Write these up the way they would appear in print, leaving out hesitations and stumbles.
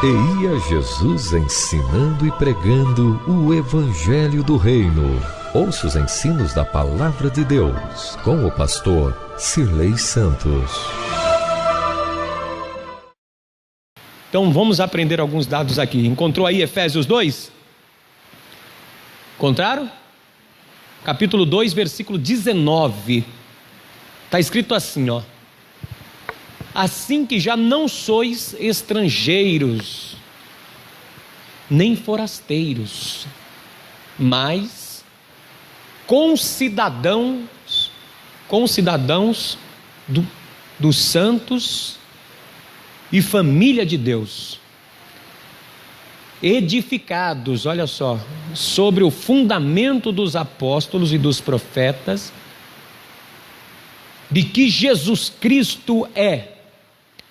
E ia Jesus ensinando e pregando o Evangelho do Reino. Ouça os ensinos da Palavra de Deus, com o pastor Cirlei Santos. Então vamos aprender alguns dados aqui. Encontrou aí Efésios 2? Encontraram? Capítulo 2, versículo 19. Está escrito assim, ó. Assim que já não sois estrangeiros, nem forasteiros, mas concidadãos dos santos e família de Deus, edificados, olha só, sobre o fundamento dos apóstolos e dos profetas, de que Jesus Cristo é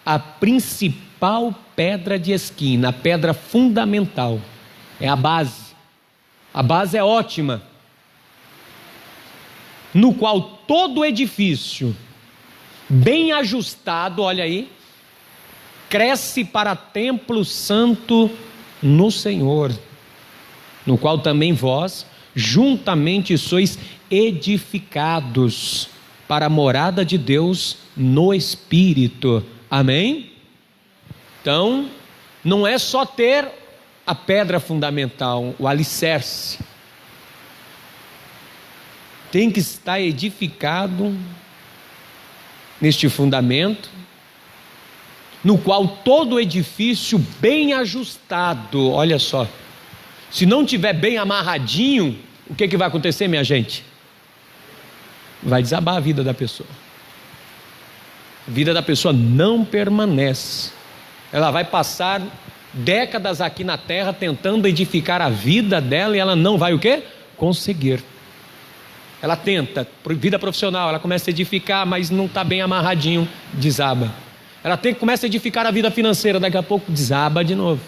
a principal pedra de esquina, a pedra fundamental, é a base é ótima, no qual todo edifício, bem ajustado, olha aí, cresce para templo santo no Senhor, no qual também vós, juntamente sois edificados para a morada de Deus no Espírito. Amém? Então, não é só ter a pedra fundamental, o alicerce. Tem que estar edificado neste fundamento, no qual todo edifício bem ajustado, olha só, se não tiver bem amarradinho, o que vai acontecer, minha gente? Vai desabar a vida da pessoa. A vida da pessoa não permanece. Ela vai passar décadas aqui na terra tentando edificar a vida dela e ela não vai o quê? Conseguir. Ela tenta, vida profissional, ela começa a edificar, mas não está bem amarradinho, desaba. Ela começa a edificar a vida financeira, daqui a pouco desaba de novo.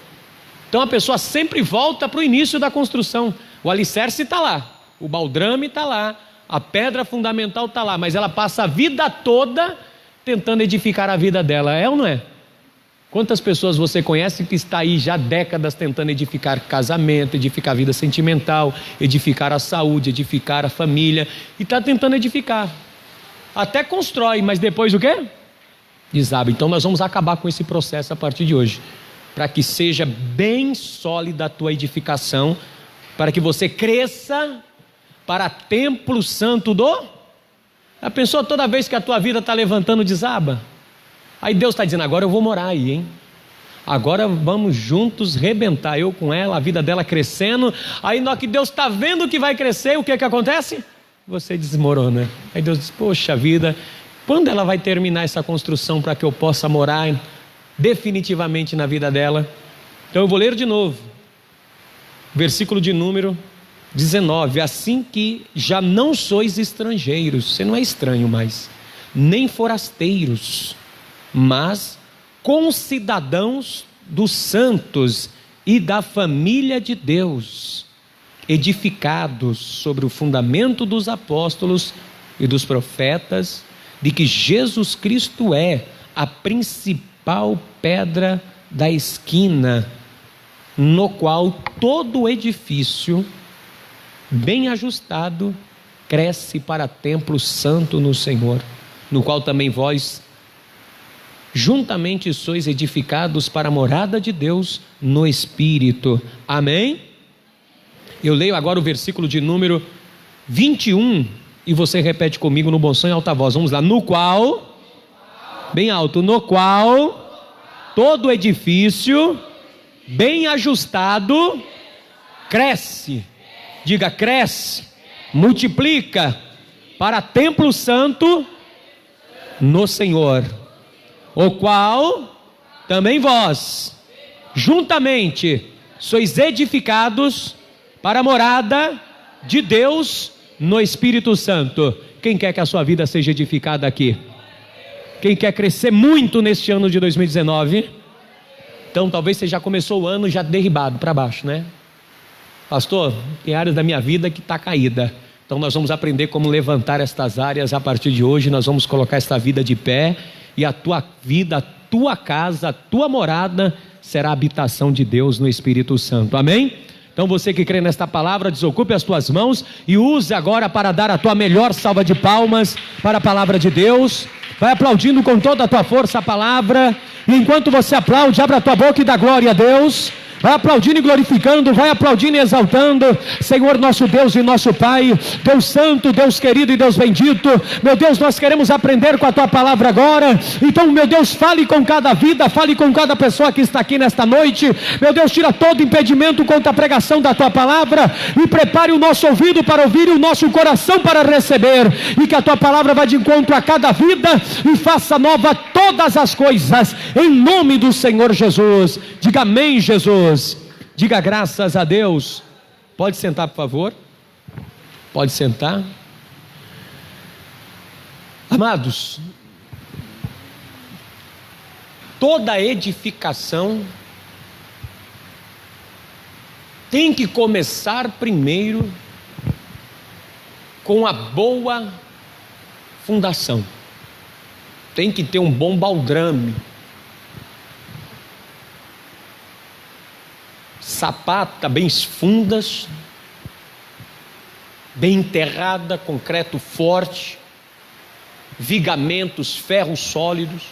Então a pessoa sempre volta para o início da construção. O alicerce está lá, o baldrame está lá, a pedra fundamental está lá, mas ela passa a vida toda tentando edificar a vida dela, é ou não é? Quantas pessoas você conhece que está aí já décadas tentando edificar casamento, edificar a vida sentimental, edificar a saúde, edificar a família, e está tentando edificar, até constrói, mas depois o quê? Desaba. Então nós vamos acabar com esse processo a partir de hoje, para que seja bem sólida a tua edificação, para que você cresça para templo santo do... A pessoa, toda vez que a tua vida está levantando, desaba. Aí Deus está dizendo, agora eu vou morar aí, hein? Agora vamos juntos rebentar, eu com ela, a vida dela crescendo. Aí na hora que Deus está vendo que vai crescer, o que acontece? Você desmorona. Aí Deus diz, poxa vida, quando ela vai terminar essa construção para que eu possa morar definitivamente na vida dela? Então eu vou ler de novo, versículo de número 19, assim que já não sois estrangeiros, você não é estranho mais, nem forasteiros, mas concidadãos dos santos e da família de Deus, edificados sobre o fundamento dos apóstolos e dos profetas, de que Jesus Cristo é a principal pedra da esquina, no qual todo edifício bem ajustado cresce para templo santo no Senhor, no qual também vós juntamente sois edificados para a morada de Deus no Espírito. Amém? Eu leio agora o versículo de número 21 e você repete comigo no bom som e alta voz. Vamos lá. No qual, bem alto, no qual todo edifício bem ajustado cresce. Diga, cresce, multiplica para templo santo no Senhor, o qual também vós, juntamente, sois edificados para a morada de Deus no Espírito Santo. Quem quer que a sua vida seja edificada aqui? Quem quer crescer muito neste ano de 2019? Então talvez você já começou o ano já derribado para baixo, né? Pastor, tem áreas da minha vida que está caída. Então nós vamos aprender como levantar estas áreas a partir de hoje. Nós vamos colocar esta vida de pé. E a tua vida, a tua casa, a tua morada, será a habitação de Deus no Espírito Santo. Amém? Então você que crê nesta palavra, desocupe as tuas mãos e use agora para dar a tua melhor salva de palmas para a palavra de Deus. Vai aplaudindo com toda a tua força a palavra. E enquanto você aplaude, abra a tua boca e dá glória a Deus. Vai aplaudindo e glorificando, vai aplaudindo e exaltando. Senhor nosso Deus e nosso Pai, Deus santo, Deus querido e Deus bendito, meu Deus, nós queremos aprender com a tua palavra agora. Então, meu Deus, fale com cada vida, fale com cada pessoa que está aqui nesta noite. Meu Deus, tira todo impedimento contra a pregação da tua palavra e prepare o nosso ouvido para ouvir e o nosso coração para receber, e que a tua palavra vá de encontro a cada vida e faça nova todas as coisas, em nome do Senhor Jesus. Diga amém, Jesus. Diga graças a Deus. Pode sentar, por favor. Pode sentar. Amados, toda edificação tem que começar primeiro com a boa fundação. Tem que ter um bom baldrame, sapata bem fundas, bem enterrada, concreto forte, vigamentos, ferros sólidos,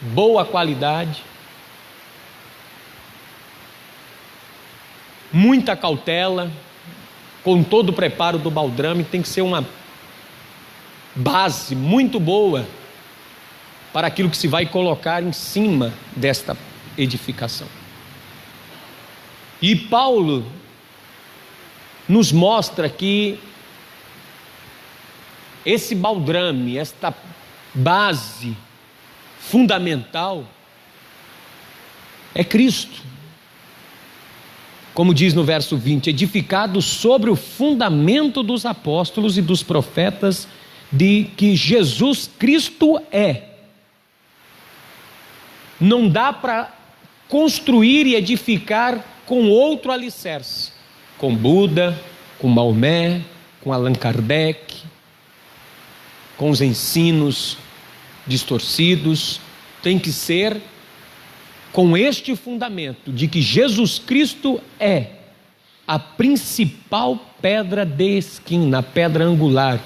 boa qualidade, muita cautela, com todo o preparo do baldrame. Tem que ser uma base muito boa para aquilo que se vai colocar em cima desta edificação. E Paulo nos mostra que esse baldrame, esta base fundamental, é Cristo. Como diz no verso 20, edificado sobre o fundamento dos apóstolos e dos profetas, de que Jesus Cristo é. Não dá para construir e edificar com outro alicerce, com Buda, com Maomé, com Allan Kardec, com os ensinos distorcidos. Tem que ser com este fundamento de que Jesus Cristo é a principal pedra de esquina, a pedra angular,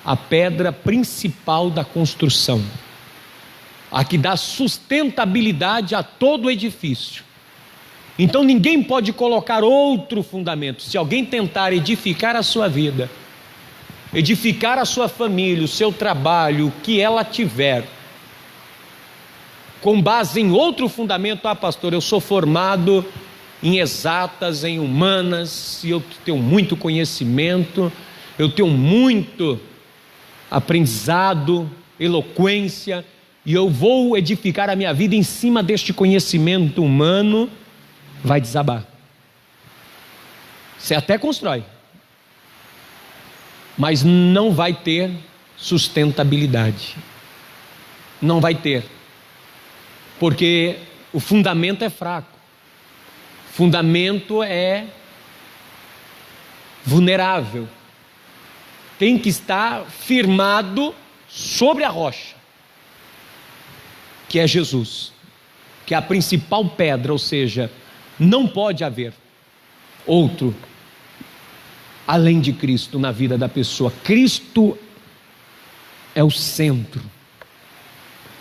a pedra principal da construção, a que dá sustentabilidade a todo o edifício. Então ninguém pode colocar outro fundamento. Se alguém tentar edificar a sua vida, edificar a sua família, o seu trabalho, o que ela tiver, com base em outro fundamento, pastor, eu sou formado em exatas, em humanas, e eu tenho muito conhecimento, eu tenho muito aprendizado, eloquência, e eu vou edificar a minha vida em cima deste conhecimento humano, vai desabar. Você até constrói, mas não vai ter sustentabilidade. Não vai ter, porque o fundamento é fraco, o fundamento é vulnerável, tem que estar firmado sobre a rocha, que é Jesus, que é a principal pedra, ou seja, não pode haver outro além de Cristo na vida da pessoa. Cristo é o centro,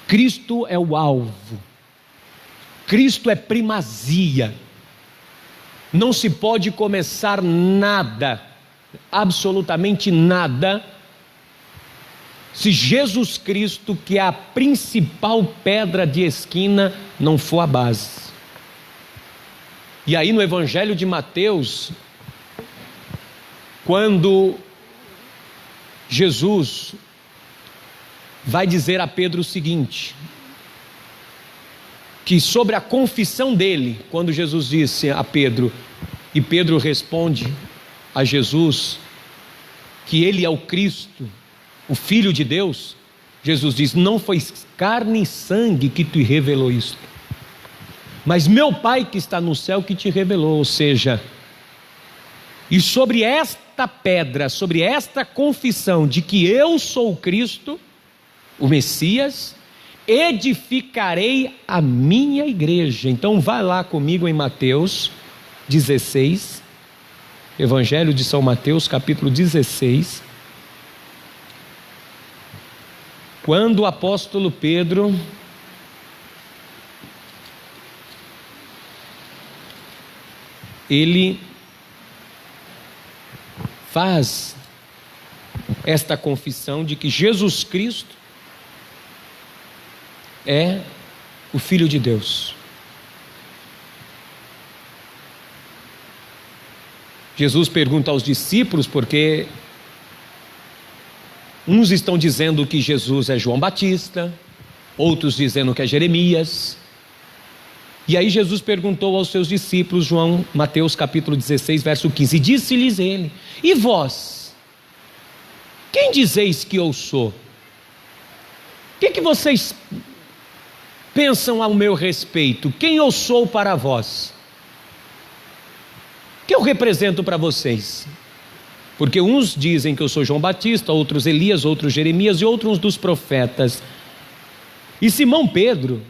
Cristo é o alvo, Cristo é primazia. Não se pode começar nada, absolutamente nada, se Jesus Cristo, que é a principal pedra de esquina, não for a base. E aí no Evangelho de Mateus, quando Jesus vai dizer a Pedro o seguinte, que sobre a confissão dele, quando Jesus disse a Pedro, e Pedro responde a Jesus, que ele é o Cristo, o Filho de Deus, Jesus diz, não foi carne e sangue que te revelou isto, mas meu Pai que está no céu que te revelou. Ou seja, e sobre esta pedra, sobre esta confissão de que eu sou o Cristo, o Messias, edificarei a minha igreja. Então vai lá comigo em Mateus 16, Evangelho de São Mateus, capítulo 16. Quando o apóstolo Pedro ele faz esta confissão de que Jesus Cristo é o Filho de Deus. Jesus pergunta aos discípulos, porque uns estão dizendo que Jesus é João Batista, outros dizendo que é Jeremias. E aí Jesus perguntou aos seus discípulos, Mateus capítulo 16, verso 15, disse-lhes ele: e vós, quem dizeis que eu sou? O que vocês pensam ao meu respeito? Quem eu sou para vós? O que eu represento para vocês? Porque uns dizem que eu sou João Batista, outros Elias, outros Jeremias e outros dos profetas. E Simão Pedro,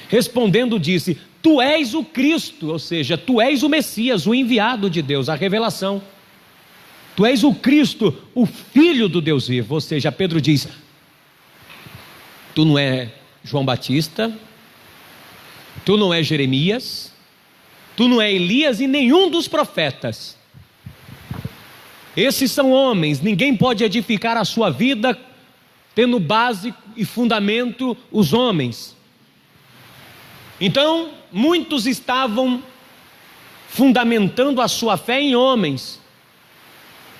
respondendo, disse: tu és o Cristo, ou seja, tu és o Messias, o enviado de Deus, a revelação. Tu és o Cristo, o Filho do Deus vivo. Ou seja, Pedro diz: tu não é João Batista, tu não é Jeremias, tu não é Elias e nenhum dos profetas. Esses são homens, ninguém pode edificar a sua vida tendo base e fundamento os homens. Então, muitos estavam fundamentando a sua fé em homens,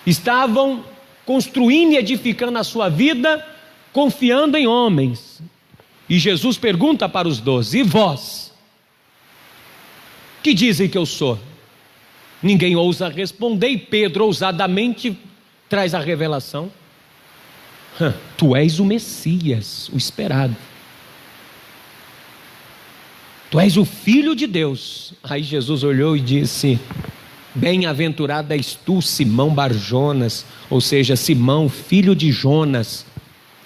estavam construindo e edificando a sua vida confiando em homens. E Jesus pergunta para os 12: e vós? Que dizem que eu sou? Ninguém ousa responder, e Pedro ousadamente traz a revelação: tu és o Messias, o esperado. Tu és o Filho de Deus. Aí Jesus olhou e disse: bem-aventurado és tu, Simão Bar-Jonas, ou seja, Simão, filho de Jonas,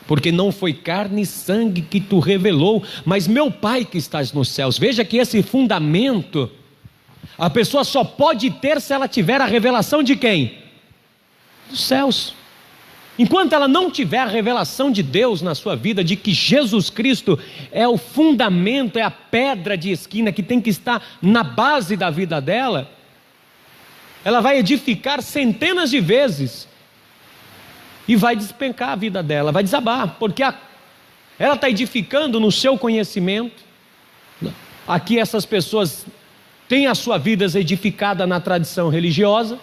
porque não foi carne e sangue que tu revelou, mas meu Pai que estás nos céus. Veja que esse fundamento a pessoa só pode ter se ela tiver a revelação de quem? Dos céus. Enquanto ela não tiver a revelação de Deus na sua vida, de que Jesus Cristo é o fundamento, é a pedra de esquina que tem que estar na base da vida dela, ela vai edificar centenas de vezes e vai despencar a vida dela, vai desabar, porque ela está edificando no seu conhecimento. Aqui essas pessoas têm a sua vida edificada na tradição religiosa,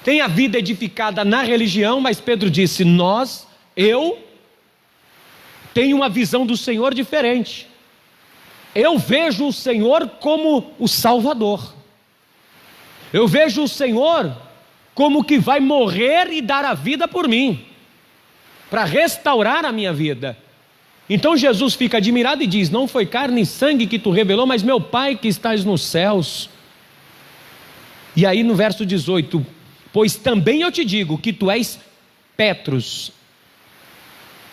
tem a vida edificada na religião, mas Pedro disse: eu tenho uma visão do Senhor diferente. Eu vejo o Senhor como o Salvador. Eu vejo o Senhor como que vai morrer e dar a vida por mim, para restaurar a minha vida. Então Jesus fica admirado e diz: não foi carne e sangue que tu revelou, mas meu Pai que estás nos céus. E aí no verso 18: pois também eu te digo que tu és Petros,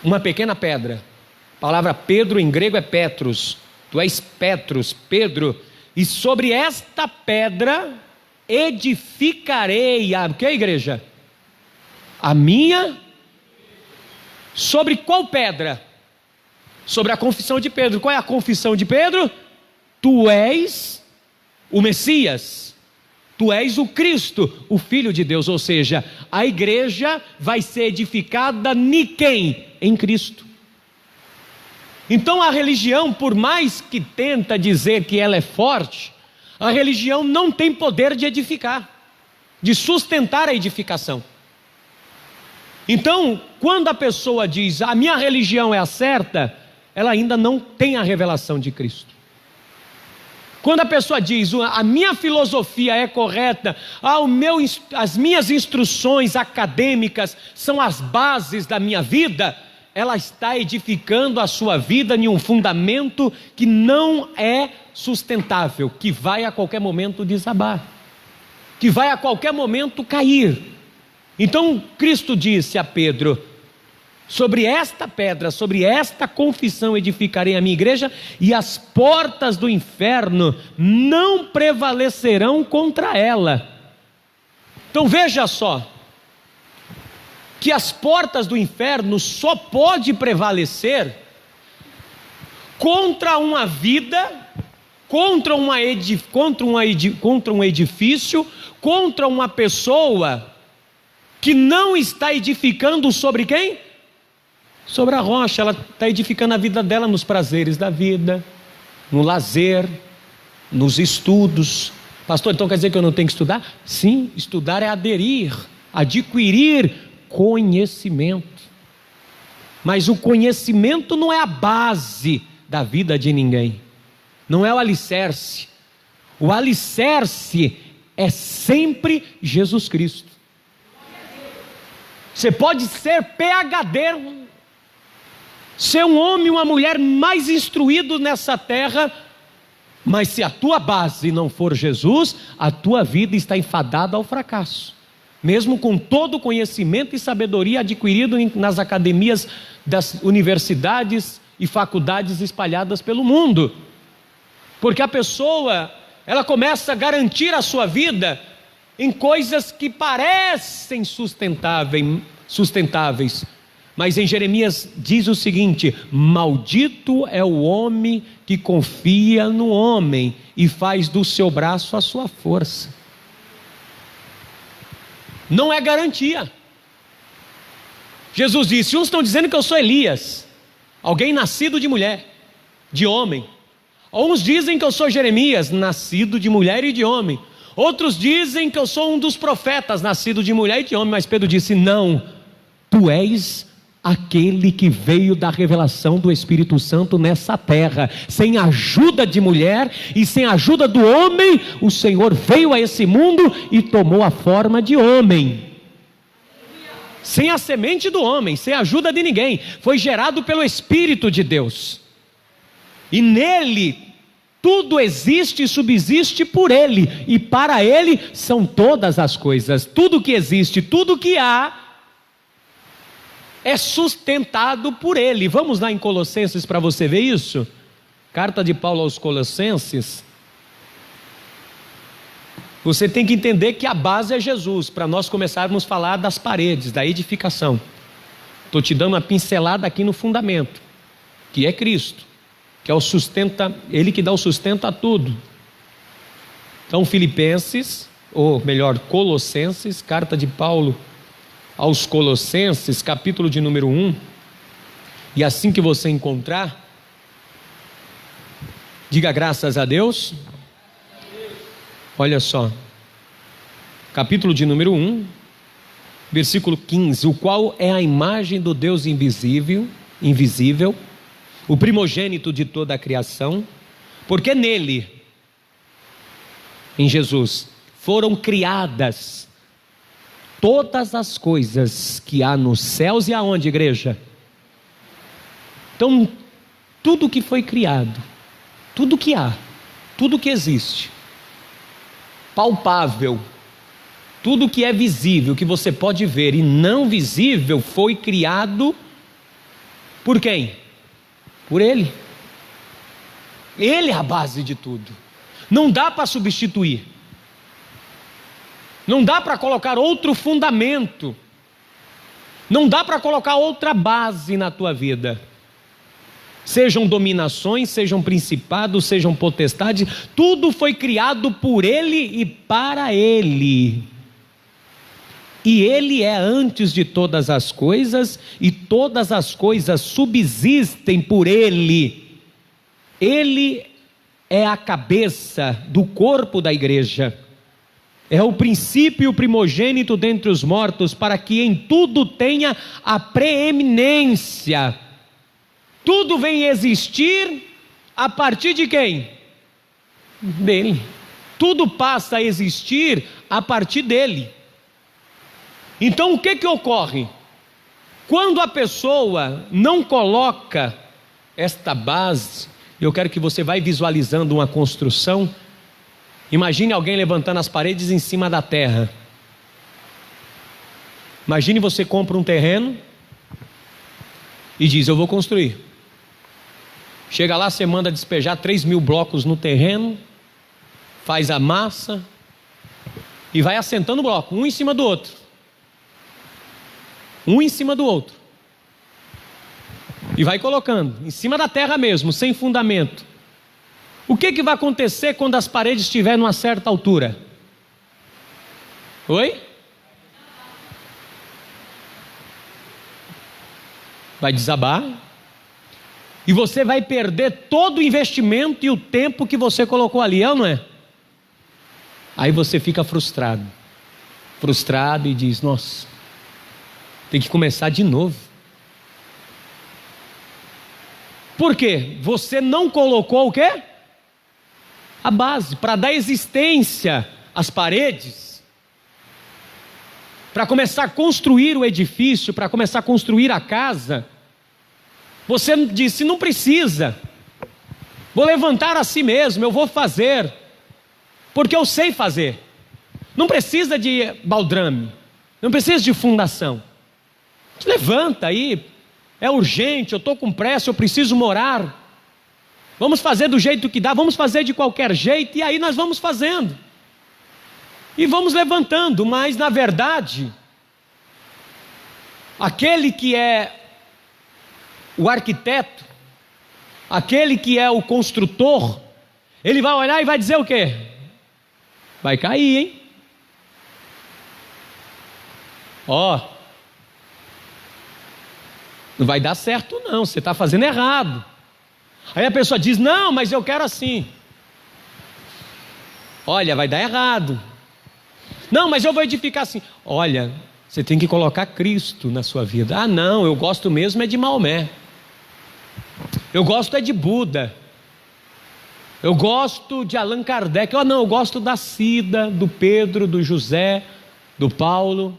uma pequena pedra. A palavra Pedro em grego é Petros. Tu és Petros, Pedro, e sobre esta pedra edificarei o que, igreja? A minha. Sobre qual pedra? Sobre a confissão de Pedro. Qual é a confissão de Pedro? Tu és o Messias, tu és o Cristo, o Filho de Deus. Ou seja, a igreja vai ser edificada em quem? Em Cristo. Então a religião, por mais que tenta dizer que ela é forte, a religião não tem poder de edificar, de sustentar a edificação. Então, quando a pessoa diz: a minha religião é a certa, ela ainda não tem a revelação de Cristo. Quando a pessoa diz: a minha filosofia é correta, as minhas instruções acadêmicas são as bases da minha vida, ela está edificando a sua vida em um fundamento que não é sustentável, que vai a qualquer momento desabar, que vai a qualquer momento cair. Então Cristo disse a Pedro: Sobre esta pedra, sobre esta confissão edificarei a minha igreja, e as portas do inferno não prevalecerão contra ela. Então veja só, que as portas do inferno só pode prevalecer contra uma vida, contra um edifício, contra uma pessoa que não está edificando sobre quem? Sobre a rocha. Ela está edificando a vida dela nos prazeres da vida, no lazer, nos estudos. Pastor, então quer dizer que eu não tenho que estudar? Sim, estudar é adquirir conhecimento. Mas o conhecimento não é a base da vida de ninguém, não é o alicerce. O alicerce é sempre Jesus Cristo. Você pode ser PhD, ser um homem, uma mulher mais instruído nessa terra, mas se a tua base não for Jesus, a tua vida está enfadada ao fracasso, mesmo com todo o conhecimento e sabedoria adquirido nas academias das universidades e faculdades espalhadas pelo mundo. Porque a pessoa, ela começa a garantir a sua vida em coisas que parecem sustentáveis, mas em Jeremias diz o seguinte: maldito é o homem que confia no homem e faz do seu braço a sua força. Não é garantia. Jesus disse: uns estão dizendo que eu sou Elias, alguém nascido de mulher, de homem. Uns dizem que eu sou Jeremias, nascido de mulher e de homem. Outros dizem que eu sou um dos profetas, nascido de mulher e de homem. Mas Pedro disse: não, tu és aquele que veio da revelação do Espírito Santo nessa terra, sem ajuda de mulher e sem ajuda do homem. O Senhor veio a esse mundo e tomou a forma de homem, sem a semente do homem, sem a ajuda de ninguém. Foi gerado pelo Espírito de Deus, e nele tudo existe e subsiste por ele, e para ele são todas as coisas. Tudo que existe, tudo que há, é sustentado por ele. Vamos lá em Colossenses para você ver isso. Carta de Paulo aos Colossenses. Você tem que entender que a base é Jesus, para nós começarmos a falar das paredes, da edificação. Estou te dando uma pincelada aqui no fundamento, que é Cristo, que é o sustenta, ele que dá o sustento a tudo. Então Filipenses, ou melhor, Colossenses, carta de Paulo aos Colossenses, capítulo de número 1, e assim que você encontrar, diga graças a Deus. Olha só, capítulo de número 1, versículo 15: o qual é a imagem do Deus invisível, o primogênito de toda a criação, porque nele, em Jesus, foram criadas todas as coisas que há nos céus e aonde, igreja? Então, tudo que foi criado, tudo que há, tudo que existe, palpável, tudo que é visível, que você pode ver, e não visível, foi criado por quem? Por Ele. Ele é a base de tudo. Não dá para substituir. Não dá para colocar outro fundamento. Não dá para colocar outra base na tua vida. Sejam dominações, sejam principados, sejam potestades, tudo foi criado por Ele e para Ele. E Ele é antes de todas as coisas, e todas as coisas subsistem por Ele. Ele é a cabeça do corpo da igreja. É o princípio e o primogênito dentre os mortos, para que em tudo tenha a preeminência. Tudo vem existir a partir de quem? Dele. Tudo passa a existir a partir dele. Então o que ocorre? Quando a pessoa não coloca esta base, eu quero que você vá visualizando uma construção. Imagine alguém levantando as paredes em cima da terra. Imagine você compra um terreno, e diz: eu vou construir. Chega lá, você manda despejar 3.000 blocos no terreno, faz a massa e vai assentando o bloco, um em cima do outro. Um em cima do outro. E vai colocando, em cima da terra mesmo, sem fundamento. O que vai acontecer quando as paredes estiverem numa certa altura? Oi? Vai desabar. E você vai perder todo o investimento e o tempo que você colocou ali, é ou não é? Aí você fica frustrado. Frustrado e diz: nossa, tem que começar de novo. Por quê? Você não colocou o quê? A base, para dar existência às paredes, para começar a construir o edifício, para começar a construir a casa. Você disse: não precisa, vou levantar a si mesmo, eu vou fazer, porque eu sei fazer. Não precisa de baldrame, não precisa de fundação. Levanta aí, é urgente, eu estou com pressa, eu preciso morar. Vamos fazer do jeito que dá, vamos fazer de qualquer jeito, e aí nós vamos fazendo. E vamos levantando, mas na verdade, aquele que é o arquiteto, aquele que é o construtor, ele vai olhar e vai dizer o quê? Vai cair, hein? Ó, não vai dar certo não, você está fazendo errado. Aí a pessoa diz: não, mas eu quero assim. Olha, vai dar errado. Não, mas eu vou edificar assim. Olha, você tem que colocar Cristo na sua vida. Ah não, eu gosto mesmo é de Maomé. Eu gosto é de Buda. Eu gosto de Allan Kardec. Não, eu gosto da Cida, do Pedro, do José, do Paulo.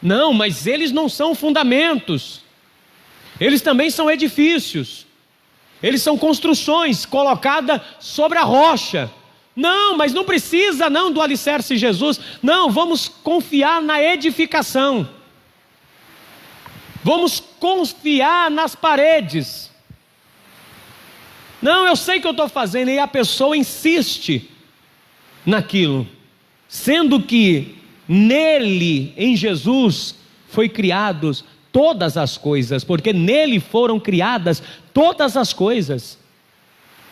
Não, mas eles não são fundamentos. Eles também são edifícios. Eles são construções colocadas sobre a rocha. Não, mas não precisa não do alicerce Jesus. Não, vamos confiar na edificação. Vamos confiar nas paredes. Não, eu sei que eu estou fazendo. E a pessoa insiste naquilo, sendo que nele, em Jesus, foi criados todas as coisas, porque nele foram criadas todas as coisas.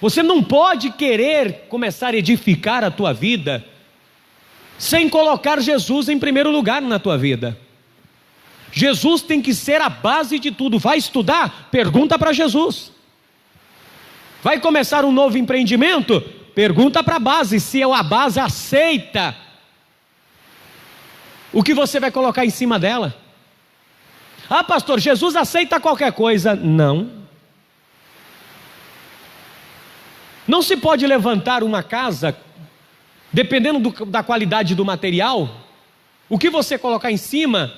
Você não pode querer começar a edificar a tua vida sem colocar Jesus em primeiro lugar na tua vida. Jesus tem que ser a base de tudo. Vai estudar? Pergunta para Jesus. Vai começar um novo empreendimento? Pergunta para a base, se a base aceita o que você vai colocar em cima dela. Ah, pastor, Jesus aceita qualquer coisa. Não. Não se pode levantar uma casa, dependendo da qualidade do material, o que você colocar em cima,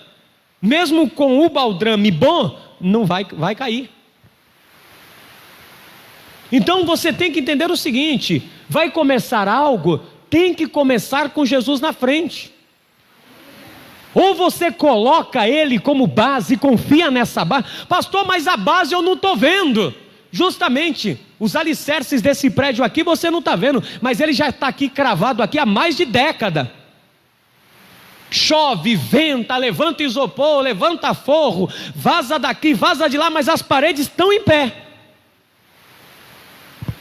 mesmo com o baldrame bom, não vai cair. Então você tem que entender o seguinte: vai começar algo, tem que começar com Jesus na frente. Ou você coloca ele como base, confia nessa base. Pastor, mas a base eu não estou vendo. Justamente, os alicerces desse prédio aqui você não está vendo, mas ele já está aqui cravado aqui há mais de década. Chove, venta, levanta isopor, levanta forro, vaza daqui, vaza de lá, mas as paredes estão em pé.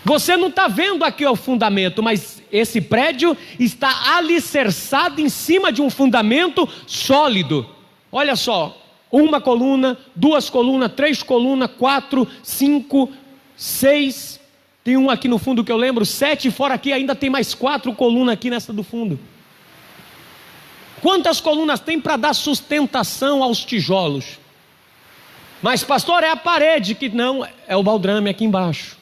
Você não está vendo aqui o fundamento, mas esse prédio está alicerçado em cima de um fundamento sólido. Olha só, 1 coluna, 2 colunas, 3 colunas, 4, 5, 6. Tem um aqui no fundo que eu lembro, 7, fora aqui ainda tem mais 4 colunas aqui nessa do fundo. Quantas colunas tem para dar sustentação aos tijolos? Mas pastor, é a parede que não, é o baldrame aqui embaixo.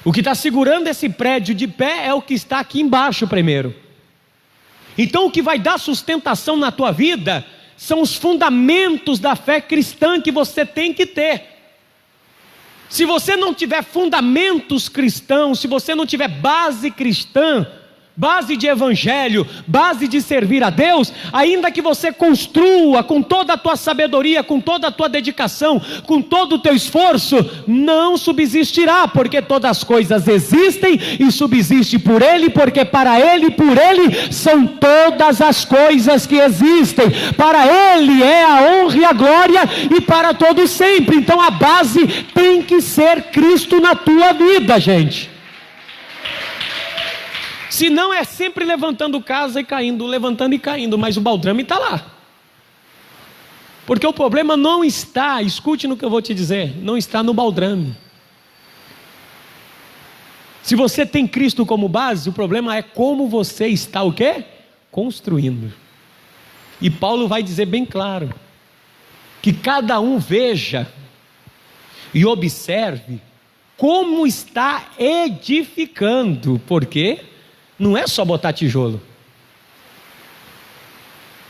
O que está segurando esse prédio de pé é o que está aqui embaixo primeiro. Então o que vai dar sustentação na tua vida são os fundamentos da fé cristã que você tem que ter. Se você não tiver fundamentos cristãos, se você não tiver base cristã, base de evangelho, base de servir a Deus, ainda que você construa com toda a tua sabedoria, com toda a tua dedicação, com todo o teu esforço, não subsistirá, porque todas as coisas existem e subsistem por Ele, porque para Ele e por Ele são todas as coisas que existem. Para Ele é a honra e a glória e para todos sempre. Então a base tem que ser Cristo na tua vida, gente. Se não, é sempre levantando casa e caindo, levantando e caindo, mas o baldrame está lá. Porque o problema não está, escute no que eu vou te dizer, não está no baldrame. Se você tem Cristo como base, o problema é como você está o quê? Construindo. E Paulo vai dizer bem claro, que cada um veja e observe como está edificando, porque não é só botar tijolo,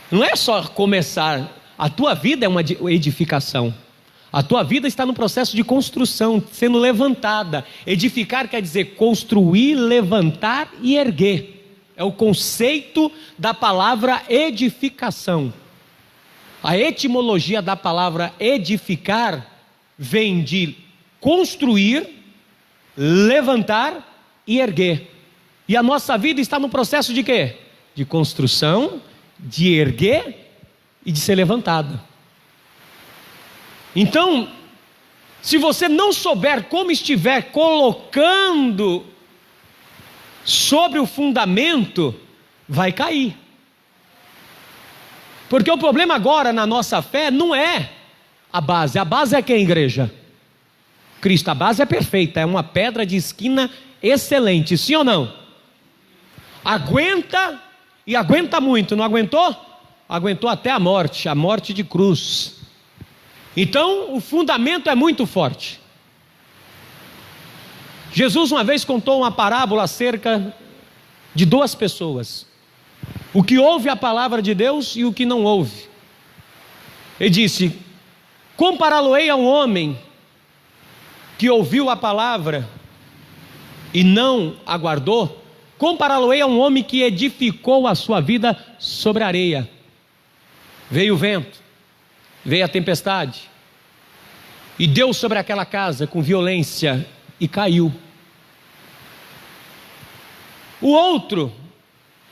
não é só começar, a tua vida é uma edificação, a tua vida está no processo de construção, sendo levantada. Edificar quer dizer construir, levantar e erguer, é o conceito da palavra edificação. A etimologia da palavra edificar vem de construir, levantar e erguer. E a nossa vida está no processo de quê? De construção, de erguer e de ser levantada. Então, se você não souber como estiver colocando sobre o fundamento, vai cair. Porque o problema agora na nossa fé não é a base é quem, igreja? Cristo. A base é perfeita, é uma pedra de esquina excelente, sim ou não? Aguenta, e aguenta muito, não aguentou? Aguentou até a morte de cruz. Então o fundamento é muito forte. Jesus uma vez contou uma parábola acerca de duas pessoas, o que ouve a palavra de Deus e o que não ouve. Ele disse: compará-lo-ei a um homem que ouviu a palavra e não a guardou. Compará-lo-ei a um homem que edificou a sua vida sobre a areia. Veio o vento, veio a tempestade, e deu sobre aquela casa com violência, e caiu. O outro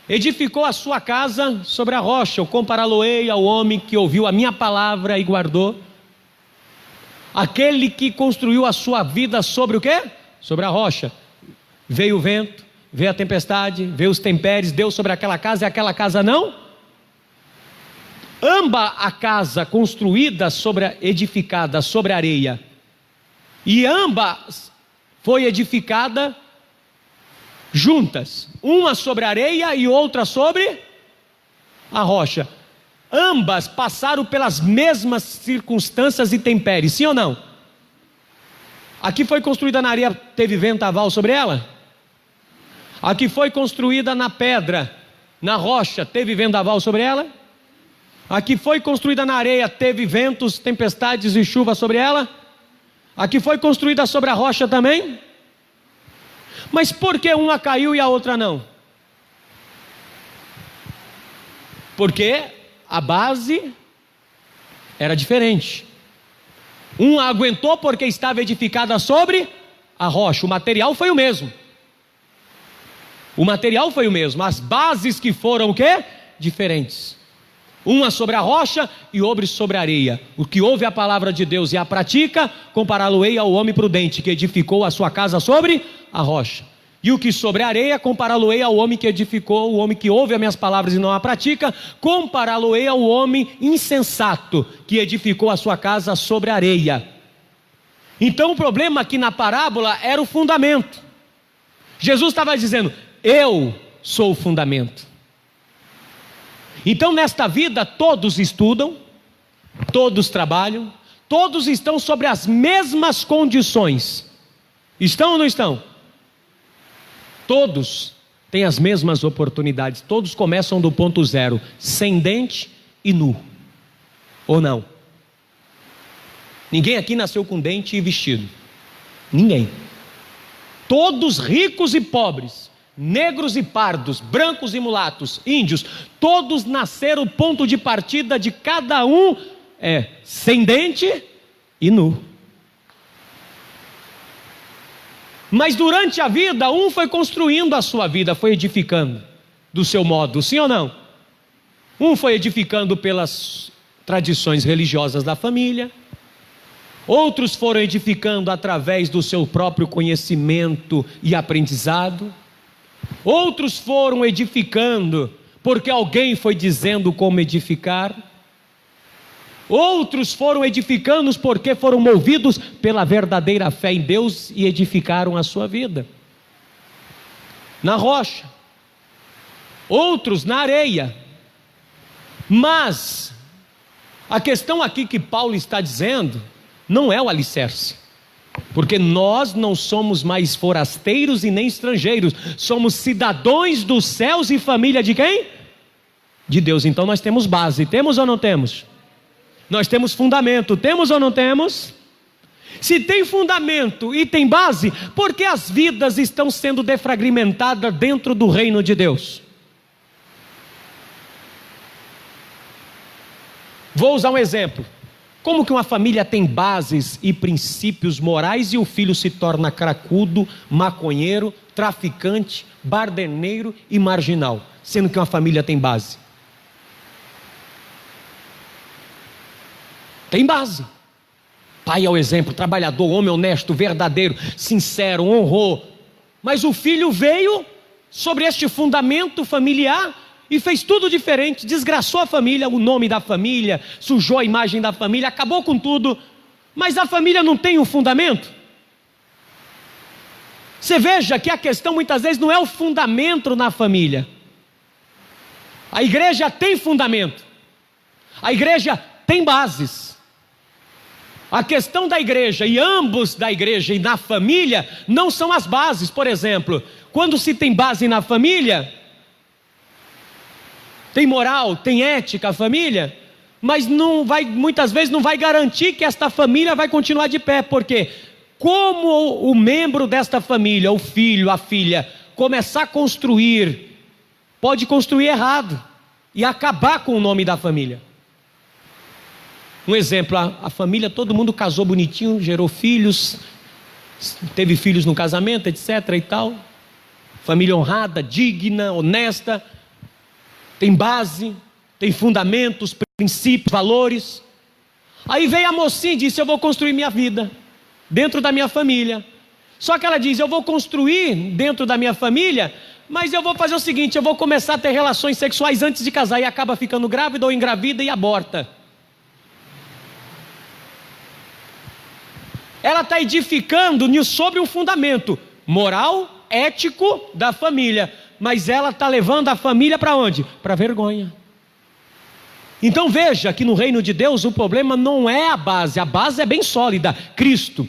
edificou a sua casa sobre a rocha. Eu compará-lo-ei ao homem que ouviu a minha palavra e guardou. Aquele que construiu a sua vida sobre o quê? Sobre a rocha. Veio o vento, veio a tempestade, veio os tempéries, deu sobre aquela casa e aquela casa não. Ambas a casa construída edificada sobre a areia, e ambas foi edificada juntas, uma sobre a areia e outra sobre a rocha. Ambas passaram pelas mesmas circunstâncias e tempéries, sim ou não? Aqui foi construída na areia, teve ventaval sobre ela? Aqui foi construída na pedra, na rocha, teve vendaval sobre ela? Aqui foi construída na areia, teve ventos, tempestades e chuva sobre ela? Aqui foi construída sobre a rocha também? Mas por que uma caiu e a outra não? Porque a base era diferente. Uma aguentou porque estava edificada sobre a rocha, o material foi o mesmo. O material foi o mesmo, as bases que foram o quê? Diferentes. Uma sobre a rocha e outra sobre a areia. O que ouve a palavra de Deus e a pratica, compará-lo-ei ao homem prudente que edificou a sua casa sobre a rocha. E o que sobre a areia, compará-lo-ei ao homem que edificou, o homem que ouve as minhas palavras e não a pratica, compará-lo-ei ao homem insensato que edificou a sua casa sobre a areia. Então o problema aqui na parábola era o fundamento. Jesus estava dizendo: eu sou o fundamento. Então nesta vida todos estudam, todos trabalham, todos estão sobre as mesmas condições. Estão ou não estão? Todos têm as mesmas oportunidades, todos começam do ponto zero, sem dente e nu, ou não? Ninguém aqui nasceu com dente e vestido, ninguém. Todos ricos e pobres negros e pardos, brancos e mulatos, índios, todos nasceram, o ponto de partida de cada um é sem dente e nu. Mas durante a vida, um foi construindo a sua vida, foi edificando do seu modo, sim ou não? Um foi edificando pelas tradições religiosas da família, outros foram edificando através do seu próprio conhecimento e aprendizado, outros foram edificando porque alguém foi dizendo como edificar, outros foram edificando porque foram movidos pela verdadeira fé em Deus e edificaram a sua vida na rocha, outros na areia. Mas a questão aqui que Paulo está dizendo não é o alicerce, porque nós não somos mais forasteiros e nem estrangeiros, somos cidadãos dos céus e família de quem? De Deus. Então nós temos base, temos ou não temos? Nós temos fundamento, temos ou não temos? Se tem fundamento e tem base, por que as vidas estão sendo defragmentadas dentro do reino de Deus? Vou usar um exemplo. Como que uma família tem bases e princípios morais e o filho se torna cracudo, maconheiro, traficante, bardeneiro e marginal, sendo que uma família tem base? Tem base. Pai é o exemplo, trabalhador, homem honesto, verdadeiro, sincero, honrou. Mas o filho veio sobre este fundamento familiar e fez tudo diferente, desgraçou a família, o nome da família, sujou a imagem da família, acabou com tudo. Mas a família não tem um fundamento. Você veja que a questão muitas vezes não é o fundamento na família. A igreja tem fundamento, a igreja tem bases. A questão da igreja, e ambos da igreja e na família, não são as bases. Por exemplo, quando se tem base na família, tem moral, tem ética a família, mas não vai, muitas vezes não vai garantir que esta família vai continuar de pé, porque como o membro desta família, o filho, a filha, começar a construir, pode construir errado e acabar com o nome da família. Um exemplo, a família, todo mundo casou bonitinho, gerou filhos, teve filhos no casamento, etc. e tal. Família honrada, digna, honesta, tem base, tem fundamentos, princípios, valores. Aí veio a mocinha e disse: eu vou construir minha vida dentro da minha família. Só que ela diz: eu vou construir dentro da minha família, mas eu vou fazer o seguinte, eu vou começar a ter relações sexuais antes de casar, e acaba ficando grávida ou engravida e aborta. Ela está edificando sobre um fundamento moral, ético da família, mas ela está levando a família para onde? Para vergonha. Então veja que no reino de Deus o problema não é a base é bem sólida, Cristo.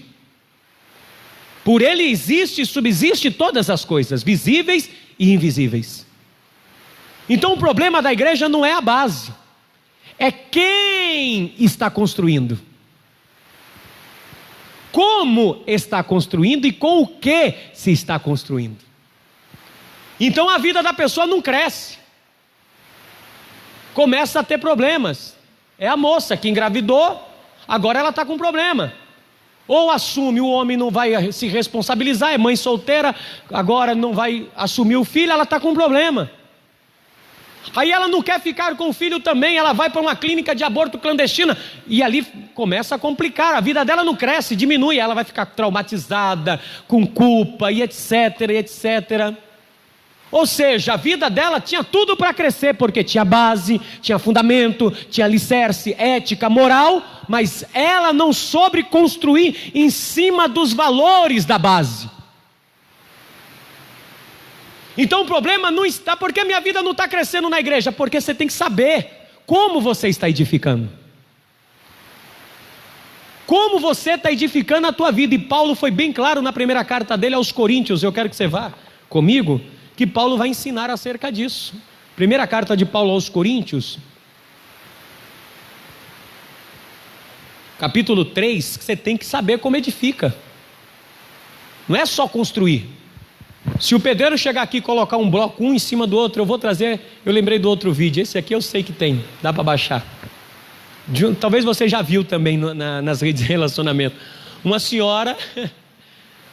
Por Ele existe e subsiste todas as coisas, visíveis e invisíveis. Então o problema da igreja não é a base, é quem está construindo. Como está construindo e com o que se está construindo. Então a vida da pessoa não cresce, começa a ter problemas. É a moça que engravidou, agora ela está com problema. Ou assume, o homem não vai se responsabilizar, é mãe solteira, agora não vai assumir o filho, ela está com problema. Aí ela não quer ficar com o filho também, ela vai para uma clínica de aborto clandestina, e ali começa a complicar, a vida dela não cresce, diminui, ela vai ficar traumatizada, com culpa, e etc, e etc. Ou seja, a vida dela tinha tudo para crescer, porque tinha base, tinha fundamento, tinha alicerce, ética, moral, mas ela não soube construir em cima dos valores da base. Então o problema não está, porque a minha vida não está crescendo na igreja, porque você tem que saber como você está edificando. Como você está edificando a tua vida, e Paulo foi bem claro na primeira carta dele aos Coríntios, eu quero que você vá comigo, que Paulo vai ensinar acerca disso. Primeira carta de Paulo aos Coríntios, capítulo 3, que você tem que saber como edifica. Não é só construir. Se o pedreiro chegar aqui e colocar um bloco um em cima do outro, eu lembrei do outro vídeo, esse aqui eu sei que tem, dá para baixar. Talvez você já viu também nas redes de relacionamento. Uma senhora,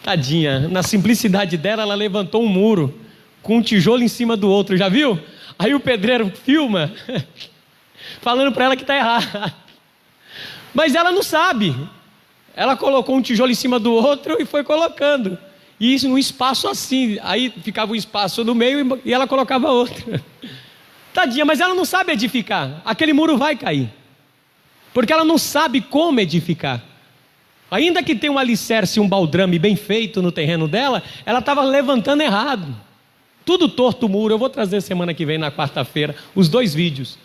tadinha, na simplicidade dela, ela levantou um muro com um tijolo em cima do outro, já viu? Aí o pedreiro filma, falando para ela que está errado. Mas ela não sabe. Ela colocou um tijolo em cima do outro e foi colocando. E isso num espaço assim. Aí ficava um espaço no meio e ela colocava outro. Tadinha, mas ela não sabe edificar. Aquele muro vai cair. Porque ela não sabe como edificar. Ainda que tenha um alicerce, um baldrame bem feito no terreno dela, ela estava levantando errado. Tudo torto o muro. Eu vou trazer semana que vem, na quarta-feira, os 2 vídeos.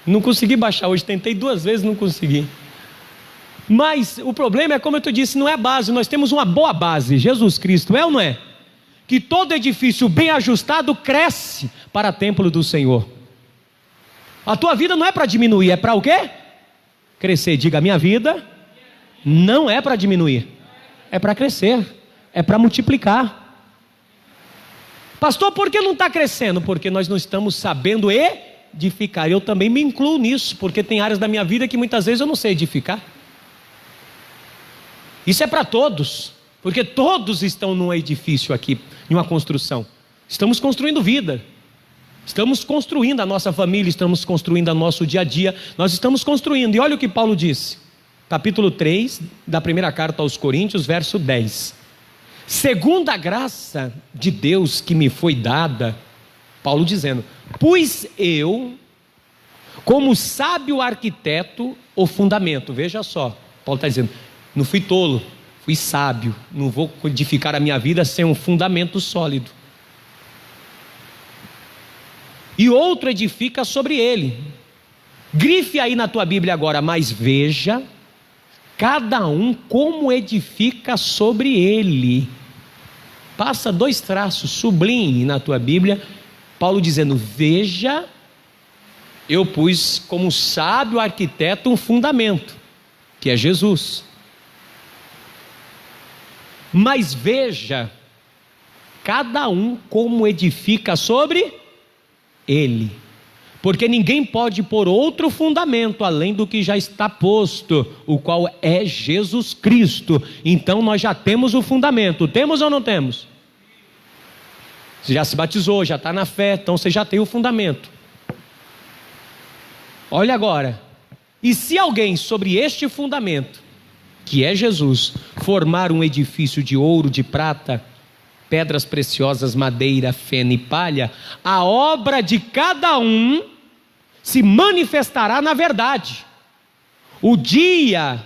Não consegui baixar hoje, tentei 2 vezes, não consegui. Mas o problema é, como eu te disse, não é a base. Nós temos uma boa base, Jesus Cristo, é ou não é? Que todo edifício bem ajustado cresce para o templo do Senhor. A tua vida não é para diminuir, é para o quê? Crescer. Diga, minha vida não é para diminuir, é para crescer, é para multiplicar. Pastor, por que não está crescendo? Porque nós não estamos sabendo edificar. Eu também me incluo nisso, porque tem áreas da minha vida que muitas vezes eu não sei edificar. Isso é para todos, porque todos estão num edifício aqui, em uma construção. Estamos construindo vida, estamos construindo a nossa família, estamos construindo o nosso dia a dia, nós estamos construindo. E olha o que Paulo disse, capítulo 3 da primeira carta aos Coríntios, verso 10. Segundo a graça de Deus que me foi dada, Paulo dizendo, pus eu, como sábio arquiteto, o fundamento. Veja só, Paulo está dizendo, não fui tolo, fui sábio, não vou edificar a minha vida sem um fundamento sólido. E outro edifica sobre ele. Grife aí na tua Bíblia agora, mas veja, cada um como edifica sobre ele. Passa 2 traços, sublinhe na tua Bíblia, Paulo dizendo, veja, eu pus como sábio arquiteto um fundamento, que é Jesus. Mas veja, cada um como edifica sobre ele, porque ninguém pode pôr outro fundamento além do que já está posto, o qual é Jesus Cristo. Então nós já temos o fundamento, temos ou não temos? Você já se batizou, já está na fé, então você já tem o fundamento. Olha agora, e se alguém sobre este fundamento, que é Jesus, formar um edifício de ouro, de prata, pedras preciosas, madeira, feno e palha, a obra de cada um se manifestará na verdade. O dia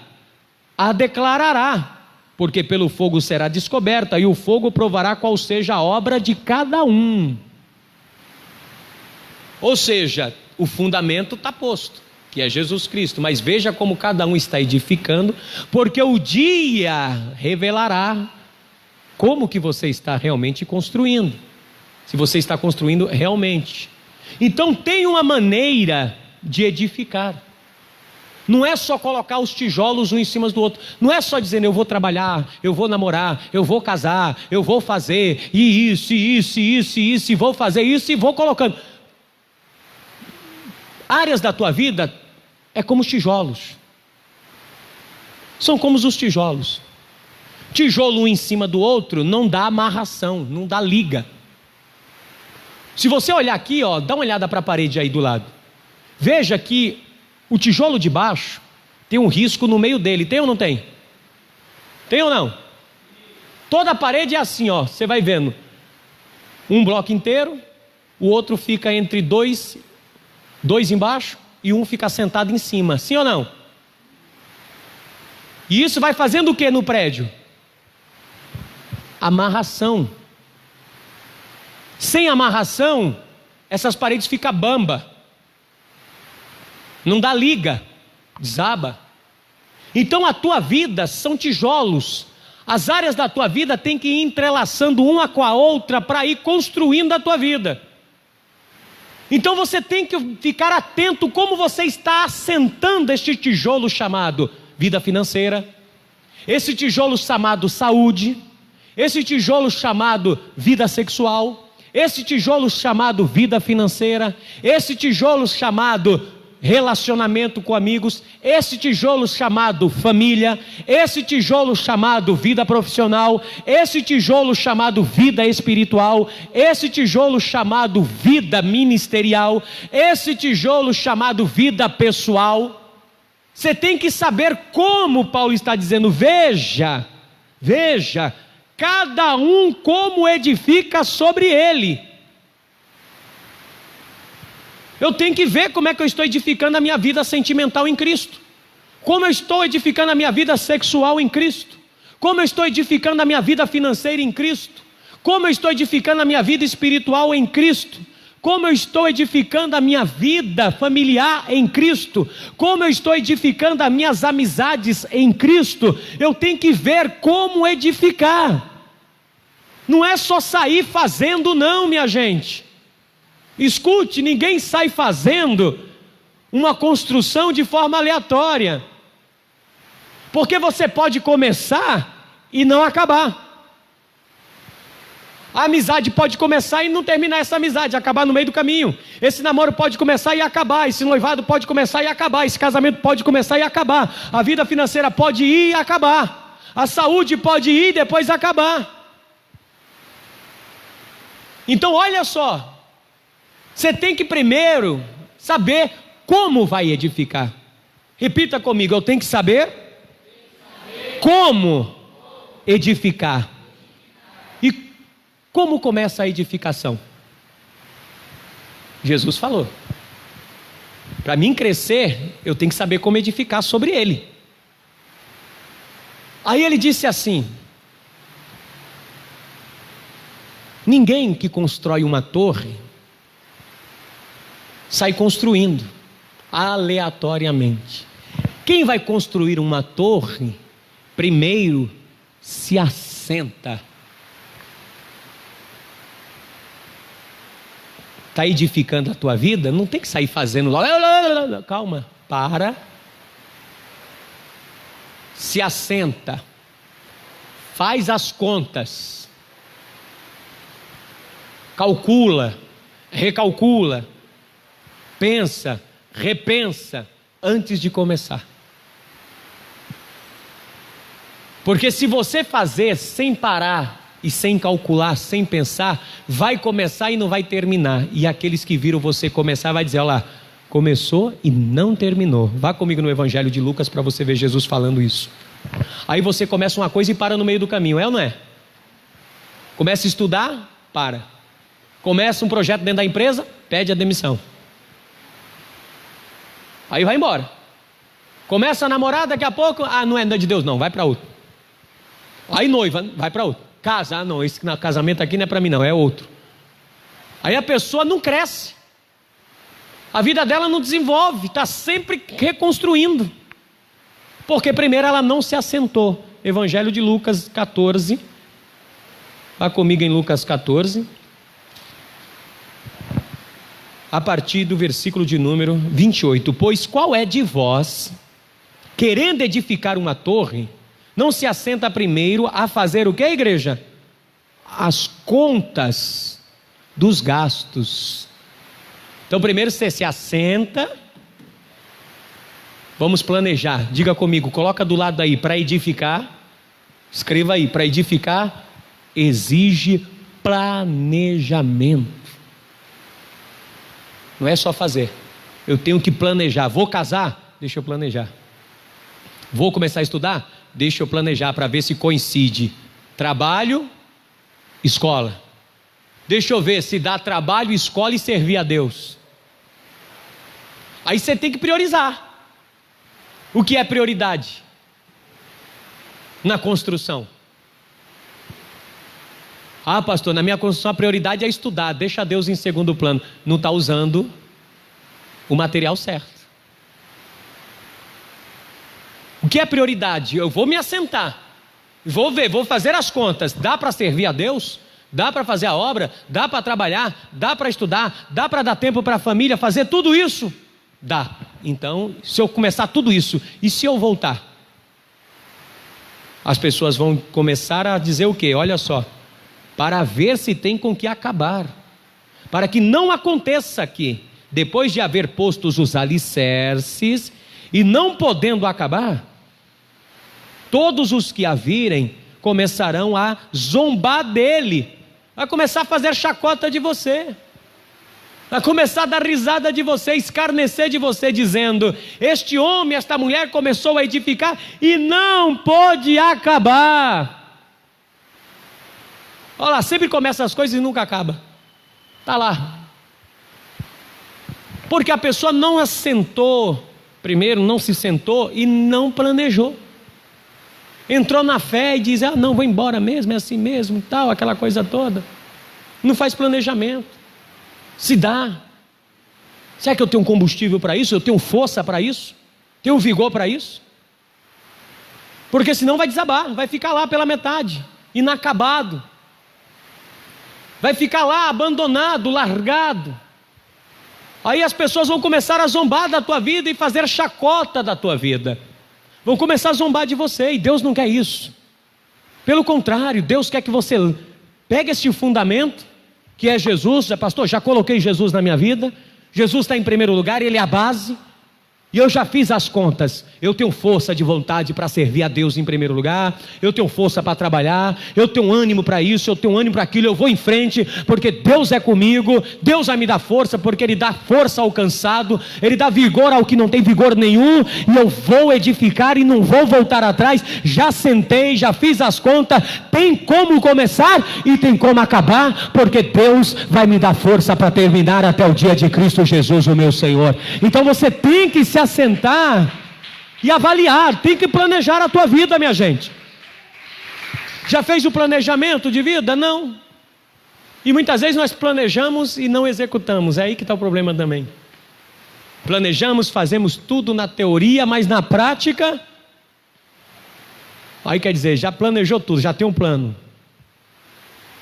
a declarará, porque pelo fogo será descoberta, e o fogo provará qual seja a obra de cada um. Ou seja, o fundamento está posto, que é Jesus Cristo, mas veja como cada um está edificando, porque o dia revelará como que você está realmente construindo, se você está construindo realmente. Então tem uma maneira de edificar, não é só colocar os tijolos um em cima do outro, não é só dizendo eu vou trabalhar, eu vou namorar, eu vou casar, eu vou fazer isso, e vou fazer isso e vou colocando. Áreas da tua vida é como os tijolos, são como os tijolos. Tijolo um em cima do outro não dá amarração, não dá liga. Se você olhar aqui, ó, dá uma olhada para a parede aí do lado, veja que o tijolo de baixo tem um risco no meio dele, tem ou não tem? Tem ou não? Toda a parede é assim, ó, você vai vendo, um bloco inteiro, o outro fica entre dois embaixo e um fica sentado em cima, sim ou não? E isso vai fazendo o que no prédio? Amarração. Sem amarração, essas paredes ficam bamba, não dá liga, desaba. Então a tua vida são tijolos, as áreas da tua vida têm que ir entrelaçando uma com a outra para ir construindo a tua vida. Então você tem que ficar atento como você está assentando este tijolo chamado vida financeira, esse tijolo chamado saúde, esse tijolo chamado vida sexual, esse tijolo chamado vida financeira, esse tijolo chamado relacionamento com amigos, esse tijolo chamado família, esse tijolo chamado vida profissional, esse tijolo chamado vida espiritual, esse tijolo chamado vida ministerial, esse tijolo chamado vida pessoal. Você tem que saber como Paulo está dizendo, veja, cada um como edifica sobre ele. Eu tenho que ver como é que eu estou edificando a minha vida sentimental em Cristo, como eu estou edificando a minha vida sexual em Cristo, como eu estou edificando a minha vida financeira em Cristo, como eu estou edificando a minha vida espiritual em Cristo, como eu estou edificando a minha vida familiar em Cristo, como eu estou edificando as minhas amizades em Cristo. Eu tenho que ver como edificar. Não é só sair fazendo não, minha gente. Escute, ninguém sai fazendo uma construção de forma aleatória, porque você pode começar e não acabar. A amizade pode começar e não terminar essa amizade, acabar no meio do caminho. Esse namoro pode começar e acabar, esse noivado pode começar e acabar, esse casamento pode começar e acabar, a vida financeira pode ir e acabar, a saúde pode ir e depois acabar. Então olha só, você tem que primeiro saber como vai edificar. Repita comigo, eu tenho que saber como edificar. E como começa a edificação? Jesus falou, para mim crescer, eu tenho que saber como edificar sobre ele. Aí ele disse assim: ninguém que constrói uma torre sai construindo aleatoriamente. Quem vai construir uma torre, primeiro se assenta. Está edificando a tua vida? Não tem que sair fazendo lá. Calma, para. Se assenta. Faz as contas. Calcula. Recalcula. Pensa. Repensa. Antes de começar. Porque se você fazer sem parar e sem calcular, sem pensar, vai começar e não vai terminar. E aqueles que viram você começar vai dizer, olha lá, começou e não terminou. Vá comigo no Evangelho de Lucas para você ver Jesus falando isso. Aí você começa uma coisa e para no meio do caminho, é ou não é? Começa a estudar, para. Começa um projeto dentro da empresa, pede a demissão. Aí vai embora. Começa a namorar, daqui a pouco, não é de Deus não, vai para outro. Aí noiva, vai para outro. Casa, não, esse casamento aqui não é para mim não, é outro. Aí a pessoa não cresce, a vida dela não desenvolve, está sempre reconstruindo, porque primeiro ela não se assentou. Evangelho de Lucas 14, vá comigo em Lucas 14, a partir do versículo de número 28. Pois qual é de vós, querendo edificar uma torre, não se assenta primeiro a fazer o que, igreja? As contas dos gastos. Então primeiro você se assenta. Vamos planejar. Diga comigo, coloca do lado aí, para edificar. Escreva aí, para edificar exige planejamento. Não é só fazer. Eu tenho que planejar. Vou casar? Deixa eu planejar. Vou começar a estudar? Deixa eu planejar para ver se coincide trabalho, escola. Deixa eu ver se dá trabalho, escola e servir a Deus. Aí você tem que priorizar. O que é prioridade na construção? Pastor, na minha construção a prioridade é estudar. Deixa Deus em segundo plano. Não está usando o material certo. O que é prioridade? Eu vou me assentar, vou ver, vou fazer as contas. Dá para servir a Deus? Dá para fazer a obra? Dá para trabalhar? Dá para estudar? Dá para dar tempo para a família? Fazer tudo isso? Dá. Então, se eu começar tudo isso, e se eu voltar? As pessoas vão começar a dizer o quê? Olha só, para ver se tem com que acabar, para que não aconteça que, depois de haver postos os alicerces, e não podendo acabar, todos os que a virem começarão a zombar dele, a começar a fazer chacota de você, a começar a dar risada de você, escarnecer de você, dizendo: este homem, esta mulher começou a edificar e não pôde acabar. Olha lá, sempre começa as coisas e nunca acaba. Está lá. Porque a pessoa não assentou, primeiro não se sentou e não planejou. Entrou na fé e diz: ah, não, vou embora mesmo, é assim mesmo e tal, aquela coisa toda. Não faz planejamento. Se dá. Será que eu tenho combustível para isso? Eu tenho força para isso? Tenho vigor para isso? Porque senão vai desabar, vai ficar lá pela metade, inacabado. Vai ficar lá abandonado, largado. Aí as pessoas vão começar a zombar da tua vida e fazer chacota da tua vida. Vão começar a zombar de você, e Deus não quer isso. Pelo contrário, Deus quer que você pegue esse fundamento, que é Jesus. Pastor, já coloquei Jesus na minha vida, Jesus está em primeiro lugar, Ele é a base, e eu já fiz as contas. Eu tenho força de vontade para servir a Deus em primeiro lugar, eu tenho força para trabalhar, eu tenho ânimo para isso, eu tenho ânimo para aquilo, eu vou em frente, porque Deus é comigo, Deus vai me dar força, porque Ele dá força ao cansado, Ele dá vigor ao que não tem vigor nenhum, e eu vou edificar e não vou voltar atrás. Já sentei, já fiz as contas, tem como começar e tem como acabar, porque Deus vai me dar força para terminar até o dia de Cristo Jesus, o meu Senhor. Então você tem que se assentar e avaliar, tem que planejar a tua vida, minha gente. Já fez o planejamento de vida? Não. E muitas vezes nós planejamos e não executamos, é aí que está o problema também. Planejamos, fazemos tudo na teoria, mas na prática, aí quer dizer, já planejou tudo, já tem um plano,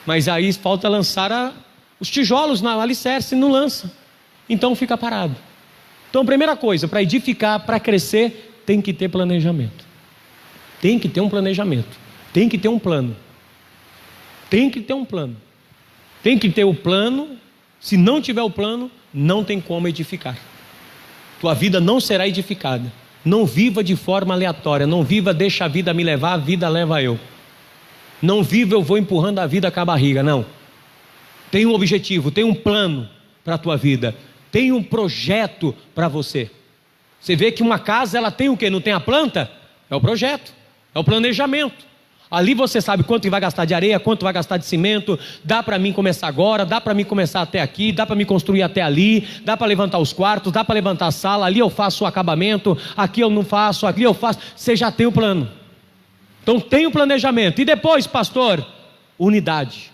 mas aí falta lançar os tijolos na alicerce e não lança, então fica parado. Então, primeira coisa, para edificar, para crescer, tem que ter planejamento. Tem que ter um planejamento. Tem que ter um plano. Tem que ter um plano. Tem que ter o plano. Se não tiver o plano, não tem como edificar. Tua vida não será edificada. Não viva de forma aleatória. Não viva, deixa a vida me levar, a vida leva eu. Não viva, eu vou empurrando a vida com a barriga. Não. Tem um objetivo, tem um plano para a tua vida. Tem um projeto para você. Você vê que uma casa, ela tem o quê? Não tem a planta? É o projeto, é o planejamento. Ali você sabe quanto vai gastar de areia, quanto vai gastar de cimento. Dá para mim começar agora, dá para mim começar até aqui, dá para mim construir até ali, dá para levantar os quartos, dá para levantar a sala, ali eu faço o acabamento, aqui eu não faço, aqui eu faço. Você já tem o plano. Então tem o planejamento. E depois, pastor, unidade.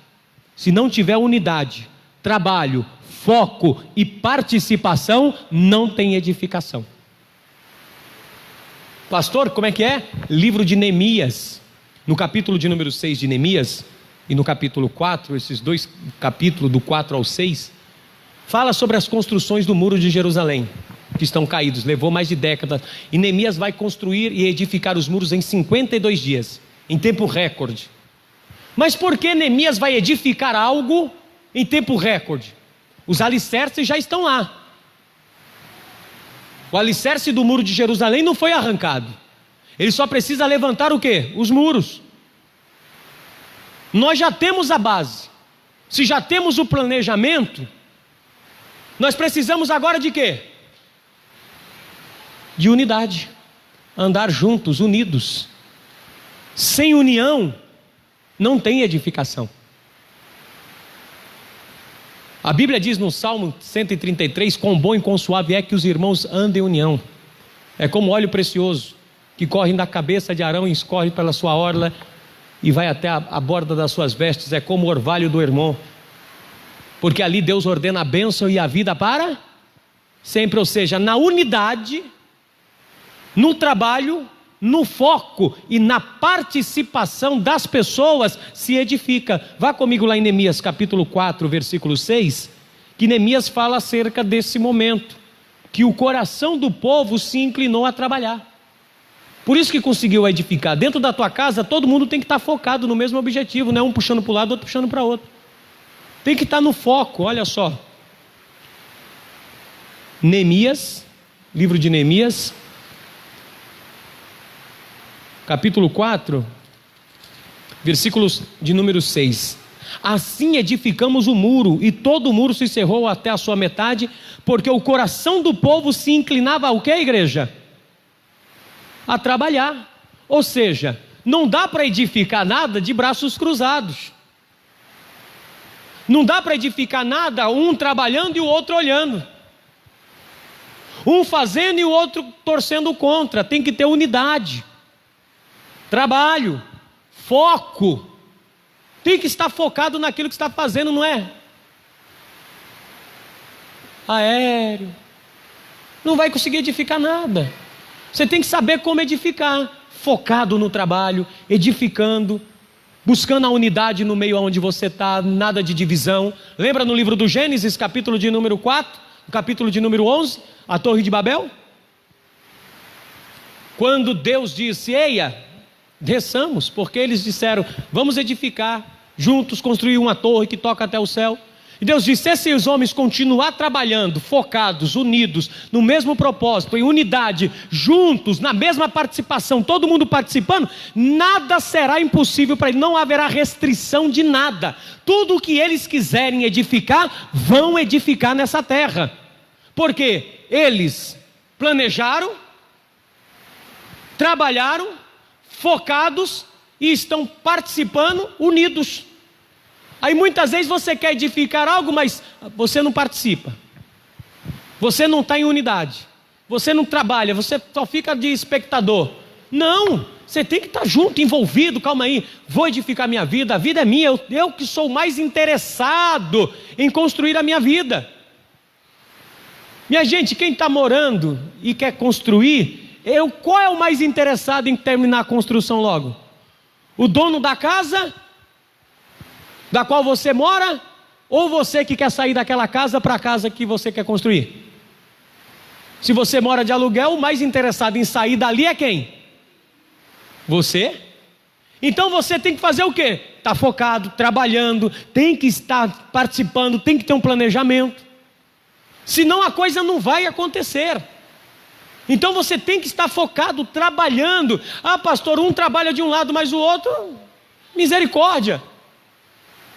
Se não tiver unidade, trabalho, foco e participação, não tem edificação. Pastor, como é que é? Livro de Neemias, no capítulo de número 6 de Neemias, e no capítulo 4, esses dois capítulos do 4 ao 6, fala sobre as construções do muro de Jerusalém, que estão caídos, levou mais de décadas, e Neemias vai construir e edificar os muros em 52 dias, em tempo recorde. Mas por que Neemias vai edificar algo em tempo recorde? Os alicerces já estão lá. O alicerce do muro de Jerusalém não foi arrancado. Ele só precisa levantar o quê? Os muros. Nós já temos a base. Se já temos o planejamento, nós precisamos agora de quê? De unidade. Andar juntos, unidos. Sem união, não tem edificação. A Bíblia diz no Salmo 133, quão bom e quão suave é que os irmãos andem em união. É como óleo precioso, que corre da cabeça de Arão e escorre pela sua orla e vai até a borda das suas vestes. É como o orvalho do irmão. Porque ali Deus ordena a bênção e a vida para sempre. Ou seja, na unidade, no trabalho, no foco e na participação das pessoas se edifica. Vá comigo lá em Neemias capítulo 4, versículo 6, que Neemias fala acerca desse momento, que o coração do povo se inclinou a trabalhar. Por isso que conseguiu edificar. Dentro da tua casa, todo mundo tem que estar focado no mesmo objetivo, não é um puxando para o lado, outro puxando para o outro. Tem que estar no foco, olha só. Neemias, livro de Neemias, capítulo 4, versículos de número 6. Assim edificamos o muro, e todo o muro se cerrou até a sua metade, porque o coração do povo se inclinava ao que, igreja? A trabalhar. Ou seja, não dá para edificar nada de braços cruzados. Não dá para edificar nada um trabalhando e o outro olhando. Um fazendo e o outro torcendo contra. Tem que ter unidade. Trabalho, foco. Tem que estar focado naquilo que está fazendo, não é? Aéreo. Não vai conseguir edificar nada. Você tem que saber como edificar. Focado no trabalho, edificando, buscando a unidade no meio onde você está, nada de divisão. Lembra no livro do Gênesis, capítulo de número 4, capítulo de número 11, a Torre de Babel? Quando Deus disse, eia, desçamos, porque eles disseram, vamos edificar juntos, construir uma torre que toca até o céu. E Deus disse, se esses homens continuar trabalhando, focados, unidos, no mesmo propósito, em unidade, juntos, na mesma participação, todo mundo participando, nada será impossível para eles, não haverá restrição de nada. Tudo o que eles quiserem edificar, vão edificar nessa terra. Porque eles planejaram, trabalharam, focados e estão participando, unidos. Aí muitas vezes você quer edificar algo, mas você não participa. Você não está em unidade. Você não trabalha, você só fica de espectador. Não, você tem que estar junto, envolvido. Calma aí, vou edificar minha vida, a vida é minha. Eu que sou mais interessado em construir a minha vida. Minha gente, quem está morando e quer construir, qual é o mais interessado em terminar a construção logo? O dono da casa da qual você mora, ou você que quer sair daquela casa para a casa que você quer construir? Se você mora de aluguel, o mais interessado em sair dali é quem? Você. Então você tem que fazer o quê? Está focado, trabalhando, tem que estar participando, tem que ter um planejamento. Senão a coisa não vai acontecer. Então você tem que estar focado, trabalhando. Ah, pastor, um trabalha de um lado, mas o outro, misericórdia.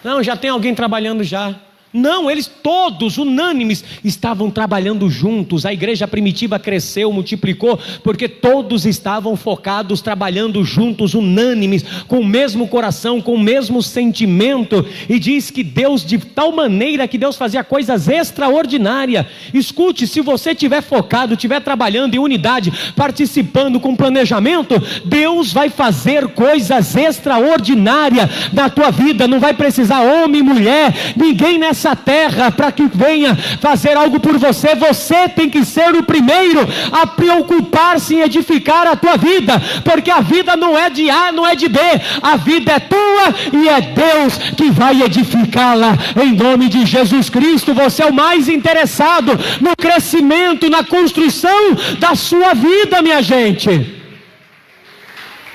Não, já tem alguém trabalhando já. Não, eles todos, unânimes, estavam trabalhando juntos. A igreja primitiva cresceu, multiplicou, porque todos estavam focados, trabalhando juntos, unânimes, com o mesmo coração, com o mesmo sentimento. E diz que Deus, de tal maneira que Deus fazia coisas extraordinárias. Escute, se você estiver focado, estiver trabalhando em unidade, participando com planejamento, Deus vai fazer coisas extraordinárias na tua vida. Não vai precisar homem, mulher, ninguém nessa terra para que venha fazer algo por você. Você tem que ser o primeiro a preocupar-se em edificar a tua vida, porque a vida não é de A, não é de B, a vida é tua e é Deus que vai edificá-la em nome de Jesus Cristo. Você é o mais interessado no crescimento, na construção da sua vida, minha gente.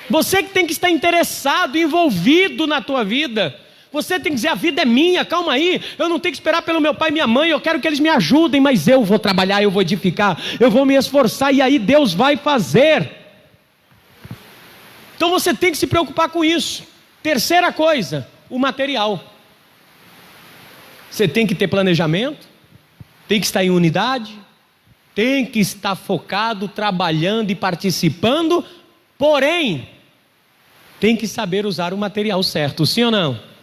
Você que tem que estar interessado, envolvido na tua vida. Você tem que dizer, a vida é minha, calma aí, eu não tenho que esperar pelo meu pai e minha mãe, eu quero que eles me ajudem, mas eu vou trabalhar, eu vou edificar, eu vou me esforçar, e aí Deus vai fazer. Então você tem que se preocupar com isso. Terceira coisa, o material. Você tem que ter planejamento, tem que estar em unidade, tem que estar focado, trabalhando e participando, porém, tem que saber usar o material certo, sim ou não?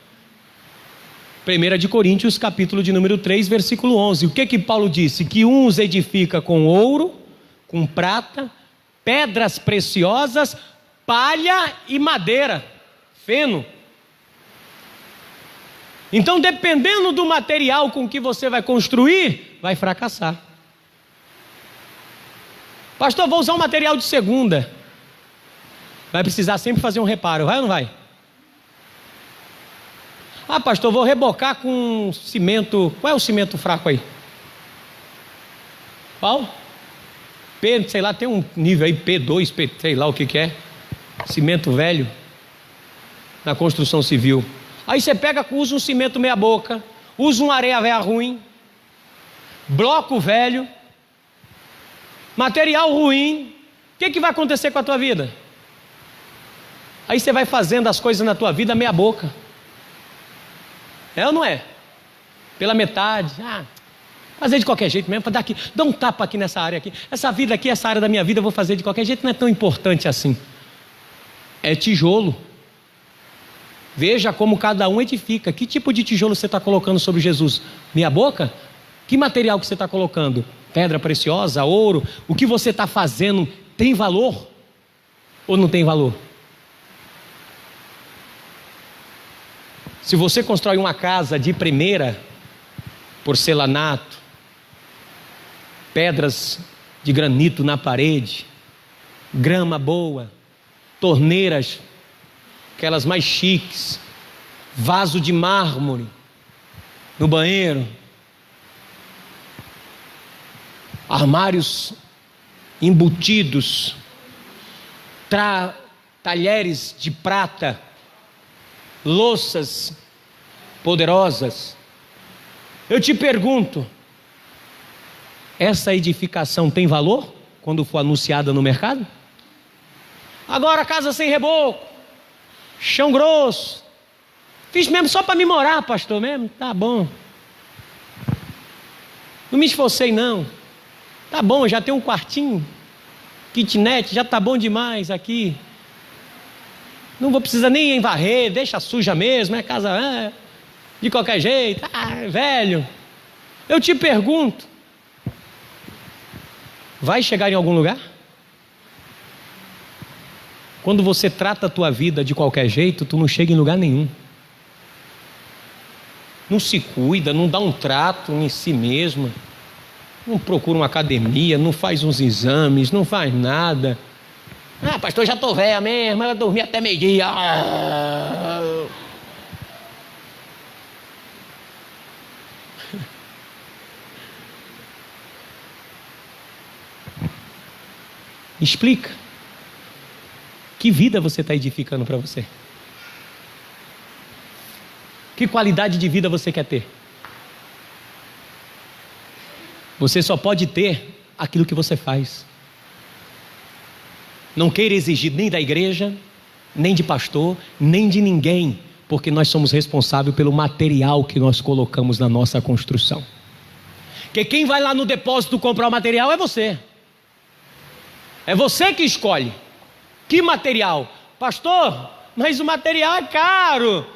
1 de Coríntios, capítulo de número 3, versículo 11. O que Paulo disse? Que uns edifica com ouro, com prata, pedras preciosas, palha e madeira, feno. Então, dependendo do material com que você vai construir, vai fracassar. Pastor, vou usar um material de segunda. Vai precisar sempre fazer um reparo, vai ou não vai? Ah, pastor, vou rebocar com cimento. Qual é o cimento fraco aí? Qual? P, sei lá, tem um nível aí, P2, P, sei lá o que é, cimento velho, na construção civil. Aí você pega, usa um cimento meia boca, usa uma areia velha ruim, bloco velho, material ruim, o que vai acontecer com a tua vida? Aí você vai fazendo as coisas na tua vida meia boca. É ou não é? Pela metade. Fazer de qualquer jeito mesmo, dá um tapa aqui nessa área aqui. Essa vida aqui, essa área da minha vida eu vou fazer de qualquer jeito, não é tão importante assim. É tijolo. Veja como cada um edifica. Que tipo de tijolo você está colocando sobre Jesus? Meia boca? Que material que você está colocando? Pedra preciosa, ouro? O que você está fazendo tem valor? Ou não tem valor? Se você constrói uma casa de primeira, porcelanato, pedras de granito na parede, grama boa, torneiras, aquelas mais chiques, vaso de mármore no banheiro, armários embutidos, talheres de prata, louças poderosas. Eu te pergunto, essa edificação tem valor quando for anunciada no mercado? Agora casa sem reboco, chão grosso, fiz mesmo só para me morar, pastor, mesmo, tá bom, não me esforcei não, tá bom, já tem um quartinho, kitnet, já tá bom demais aqui, não vou precisar nem varrer, deixa suja mesmo, é casa de qualquer jeito, velho. Eu te pergunto, vai chegar em algum lugar? Quando você trata a tua vida de qualquer jeito, tu não chega em lugar nenhum. Não se cuida, não dá um trato em si mesmo, não procura uma academia, não faz uns exames, não faz nada. Pastor, já estou velha mesmo, ela dormia até meio-dia. Explica. Que vida você está edificando para você? Que qualidade de vida você quer ter? Você só pode ter aquilo que você faz. Não queira exigir nem da igreja, nem de pastor, nem de ninguém, porque nós somos responsáveis pelo material que nós colocamos na nossa construção. Porque quem vai lá no depósito comprar o material é você. É você que escolhe. Que material? Pastor, mas o material é caro.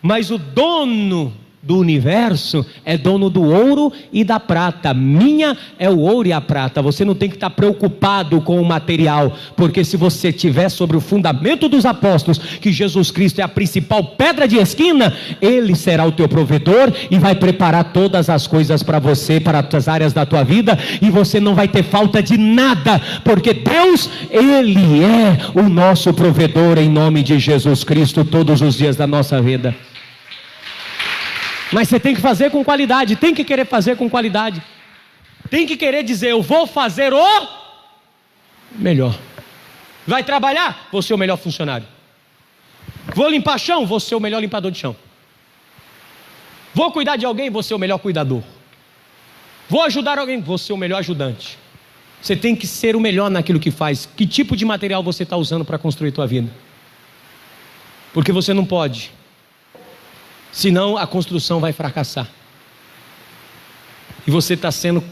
Mas o dono do universo é dono do ouro e da prata. Minha é o ouro e a prata. Você não tem que estar preocupado com o material, porque se você estiver sobre o fundamento dos apóstolos, que Jesus Cristo é a principal pedra de esquina, Ele será o teu provedor e vai preparar todas as coisas para você, para as áreas da tua vida, e você não vai ter falta de nada, porque Deus, Ele é o nosso provedor, em nome de Jesus Cristo, todos os dias da nossa vida. Mas você tem que fazer com qualidade, tem que querer fazer com qualidade, tem que querer dizer, eu vou fazer o melhor. Vai trabalhar? Vou ser o melhor funcionário. Vou limpar chão? Vou ser o melhor limpador de chão. Vou cuidar de alguém? Vou ser o melhor cuidador. Vou ajudar alguém? Vou ser o melhor ajudante. Você tem que ser o melhor naquilo que faz. Que tipo de material você está usando para construir tua vida? Porque você não pode, senão a construção vai fracassar. E você está sendo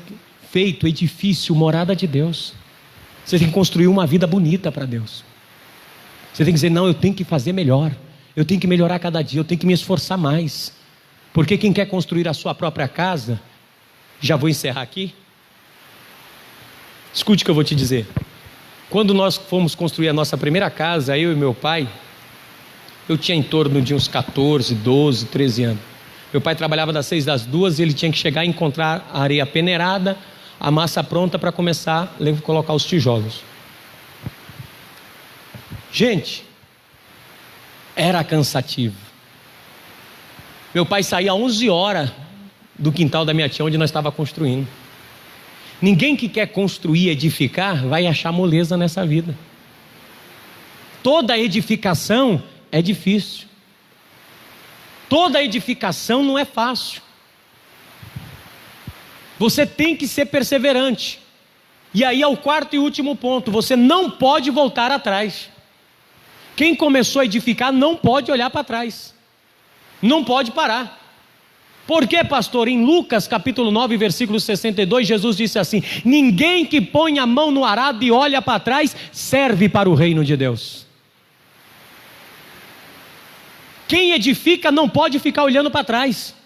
feito edifício, morada de Deus. Você tem que construir uma vida bonita para Deus. Você tem que dizer, não, eu tenho que fazer melhor, eu tenho que melhorar cada dia, eu tenho que me esforçar mais. Porque quem quer construir a sua própria casa, já vou encerrar aqui, escute o que eu vou te dizer. Quando nós fomos construir a nossa primeira casa, eu e meu pai, eu tinha em torno de uns 14, 12, 13 anos. Meu pai trabalhava das 6 às 2 e ele tinha que chegar e encontrar a areia peneirada, a massa pronta para começar a colocar os tijolos. Gente, era cansativo. Meu pai saía às 11 horas do quintal da minha tia, onde nós estávamos construindo. Ninguém que quer construir, edificar, vai achar moleza nessa vida. Toda edificação é difícil. Toda edificação não é fácil. Você tem que ser perseverante. E aí é o quarto e último ponto: você não pode voltar atrás. Quem começou a edificar não pode olhar para trás. Não pode parar. Por quê, pastor? Em Lucas capítulo 9, versículo 62, Jesus disse assim: ninguém que põe a mão no arado e olha para trás serve para o reino de Deus. Quem edifica não pode ficar olhando para trás.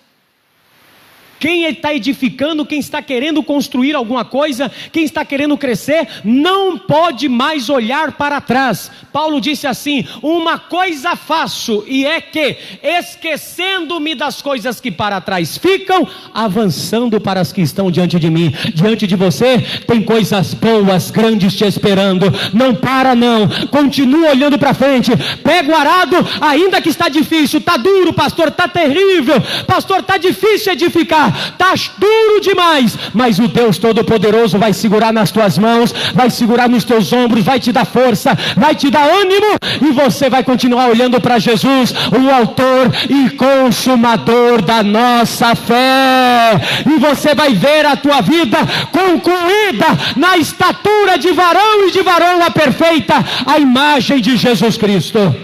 Quem está edificando, quem está querendo construir alguma coisa, quem está querendo crescer, não pode mais olhar para trás. Paulo disse assim: uma coisa faço, e é que, esquecendo-me das coisas que para trás ficam, avançando para as que estão diante de mim. Diante de você tem coisas boas, grandes te esperando. Não para não, continua olhando para frente. Pega o arado, ainda que está difícil, está duro, pastor, está terrível, pastor, está difícil edificar, está duro demais, mas o Deus Todo-Poderoso vai segurar nas tuas mãos, vai segurar nos teus ombros, vai te dar força, vai te dar ânimo, e você vai continuar olhando para Jesus, o autor e consumador da nossa fé, e você vai ver a tua vida concluída na estatura de varão e de varoa perfeita, a imagem de Jesus Cristo.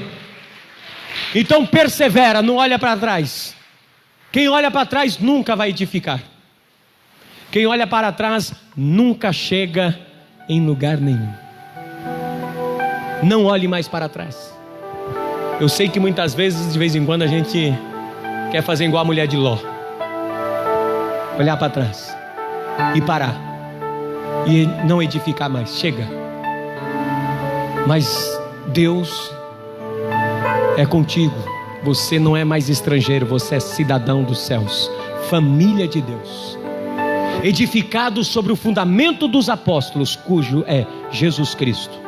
Então persevera, não olha para trás. Quem olha para trás nunca vai edificar. Quem olha para trás nunca chega em lugar nenhum. Não olhe mais para trás. Eu sei que muitas vezes, de vez em quando, a gente quer fazer igual a mulher de Ló. Olhar para trás e parar. E não edificar mais. Chega. Mas Deus é contigo. Você não é mais estrangeiro, você é cidadão dos céus, família de Deus, edificado sobre o fundamento dos apóstolos, cujo é Jesus Cristo,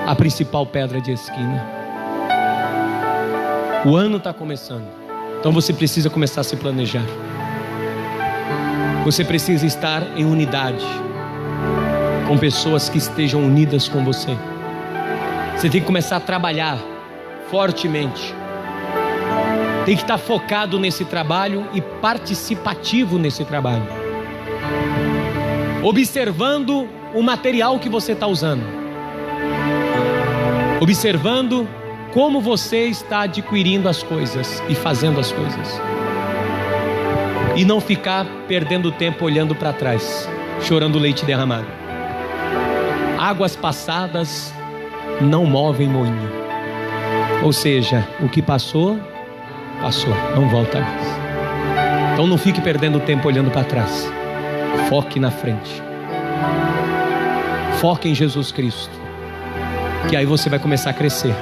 a principal pedra de esquina. O ano está começando, então você precisa começar a se planejar. Você precisa estar em unidade, com pessoas que estejam unidas com você. Você tem que começar a trabalhar fortemente. Tem que estar focado nesse trabalho e participativo nesse trabalho, observando o material que você está usando, observando como você está adquirindo as coisas e fazendo as coisas, e não ficar perdendo tempo olhando para trás, chorando leite derramado. Águas passadas não movem moinho. Ou seja, o que passou, passou, não volta mais. Então não fique perdendo tempo olhando para trás. Foque na frente. Foque em Jesus Cristo, que aí você vai começar a crescer.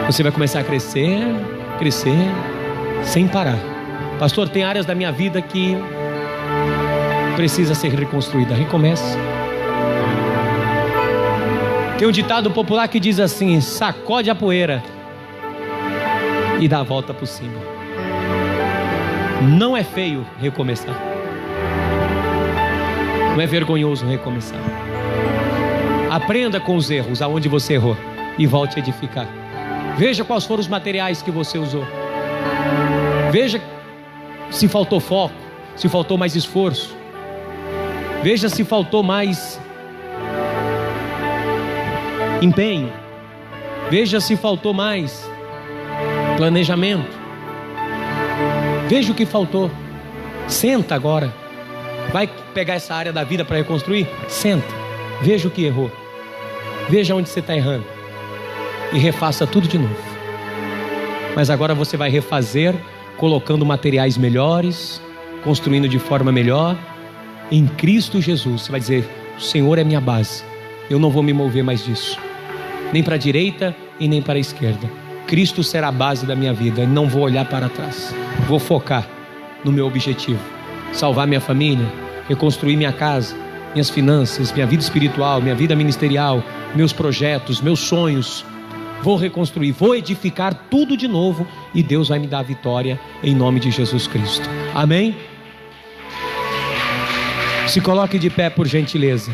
Você vai começar a crescer, sem parar. Pastor, tem áreas da minha vida que precisa ser reconstruída. Recomece. Tem um ditado popular que diz assim: sacode a poeira e dá a volta por cima. Não é feio recomeçar. Não é vergonhoso recomeçar. Aprenda com os erros, aonde você errou, e volte a edificar. Veja quais foram os materiais que você usou. Veja se faltou foco, se faltou mais esforço. Veja se faltou mais empenho. Veja se faltou mais planejamento. Veja o que faltou. Senta agora. Vai pegar essa área da vida para reconstruir? Senta. Veja o que errou. Veja onde você está errando. E refaça tudo de novo. Mas agora você vai refazer colocando materiais melhores, construindo de forma melhor, em Cristo Jesus. Você vai dizer: o Senhor é minha base. Eu não vou me mover mais disso, nem para a direita e nem para a esquerda. Cristo será a base da minha vida. Não vou olhar para trás. Vou focar no meu objetivo: salvar minha família, reconstruir minha casa, minhas finanças, minha vida espiritual, minha vida ministerial, meus projetos, meus sonhos. Vou reconstruir, vou edificar tudo de novo, e Deus vai me dar a vitória em nome de Jesus Cristo. Amém? Se coloque de pé, por gentileza.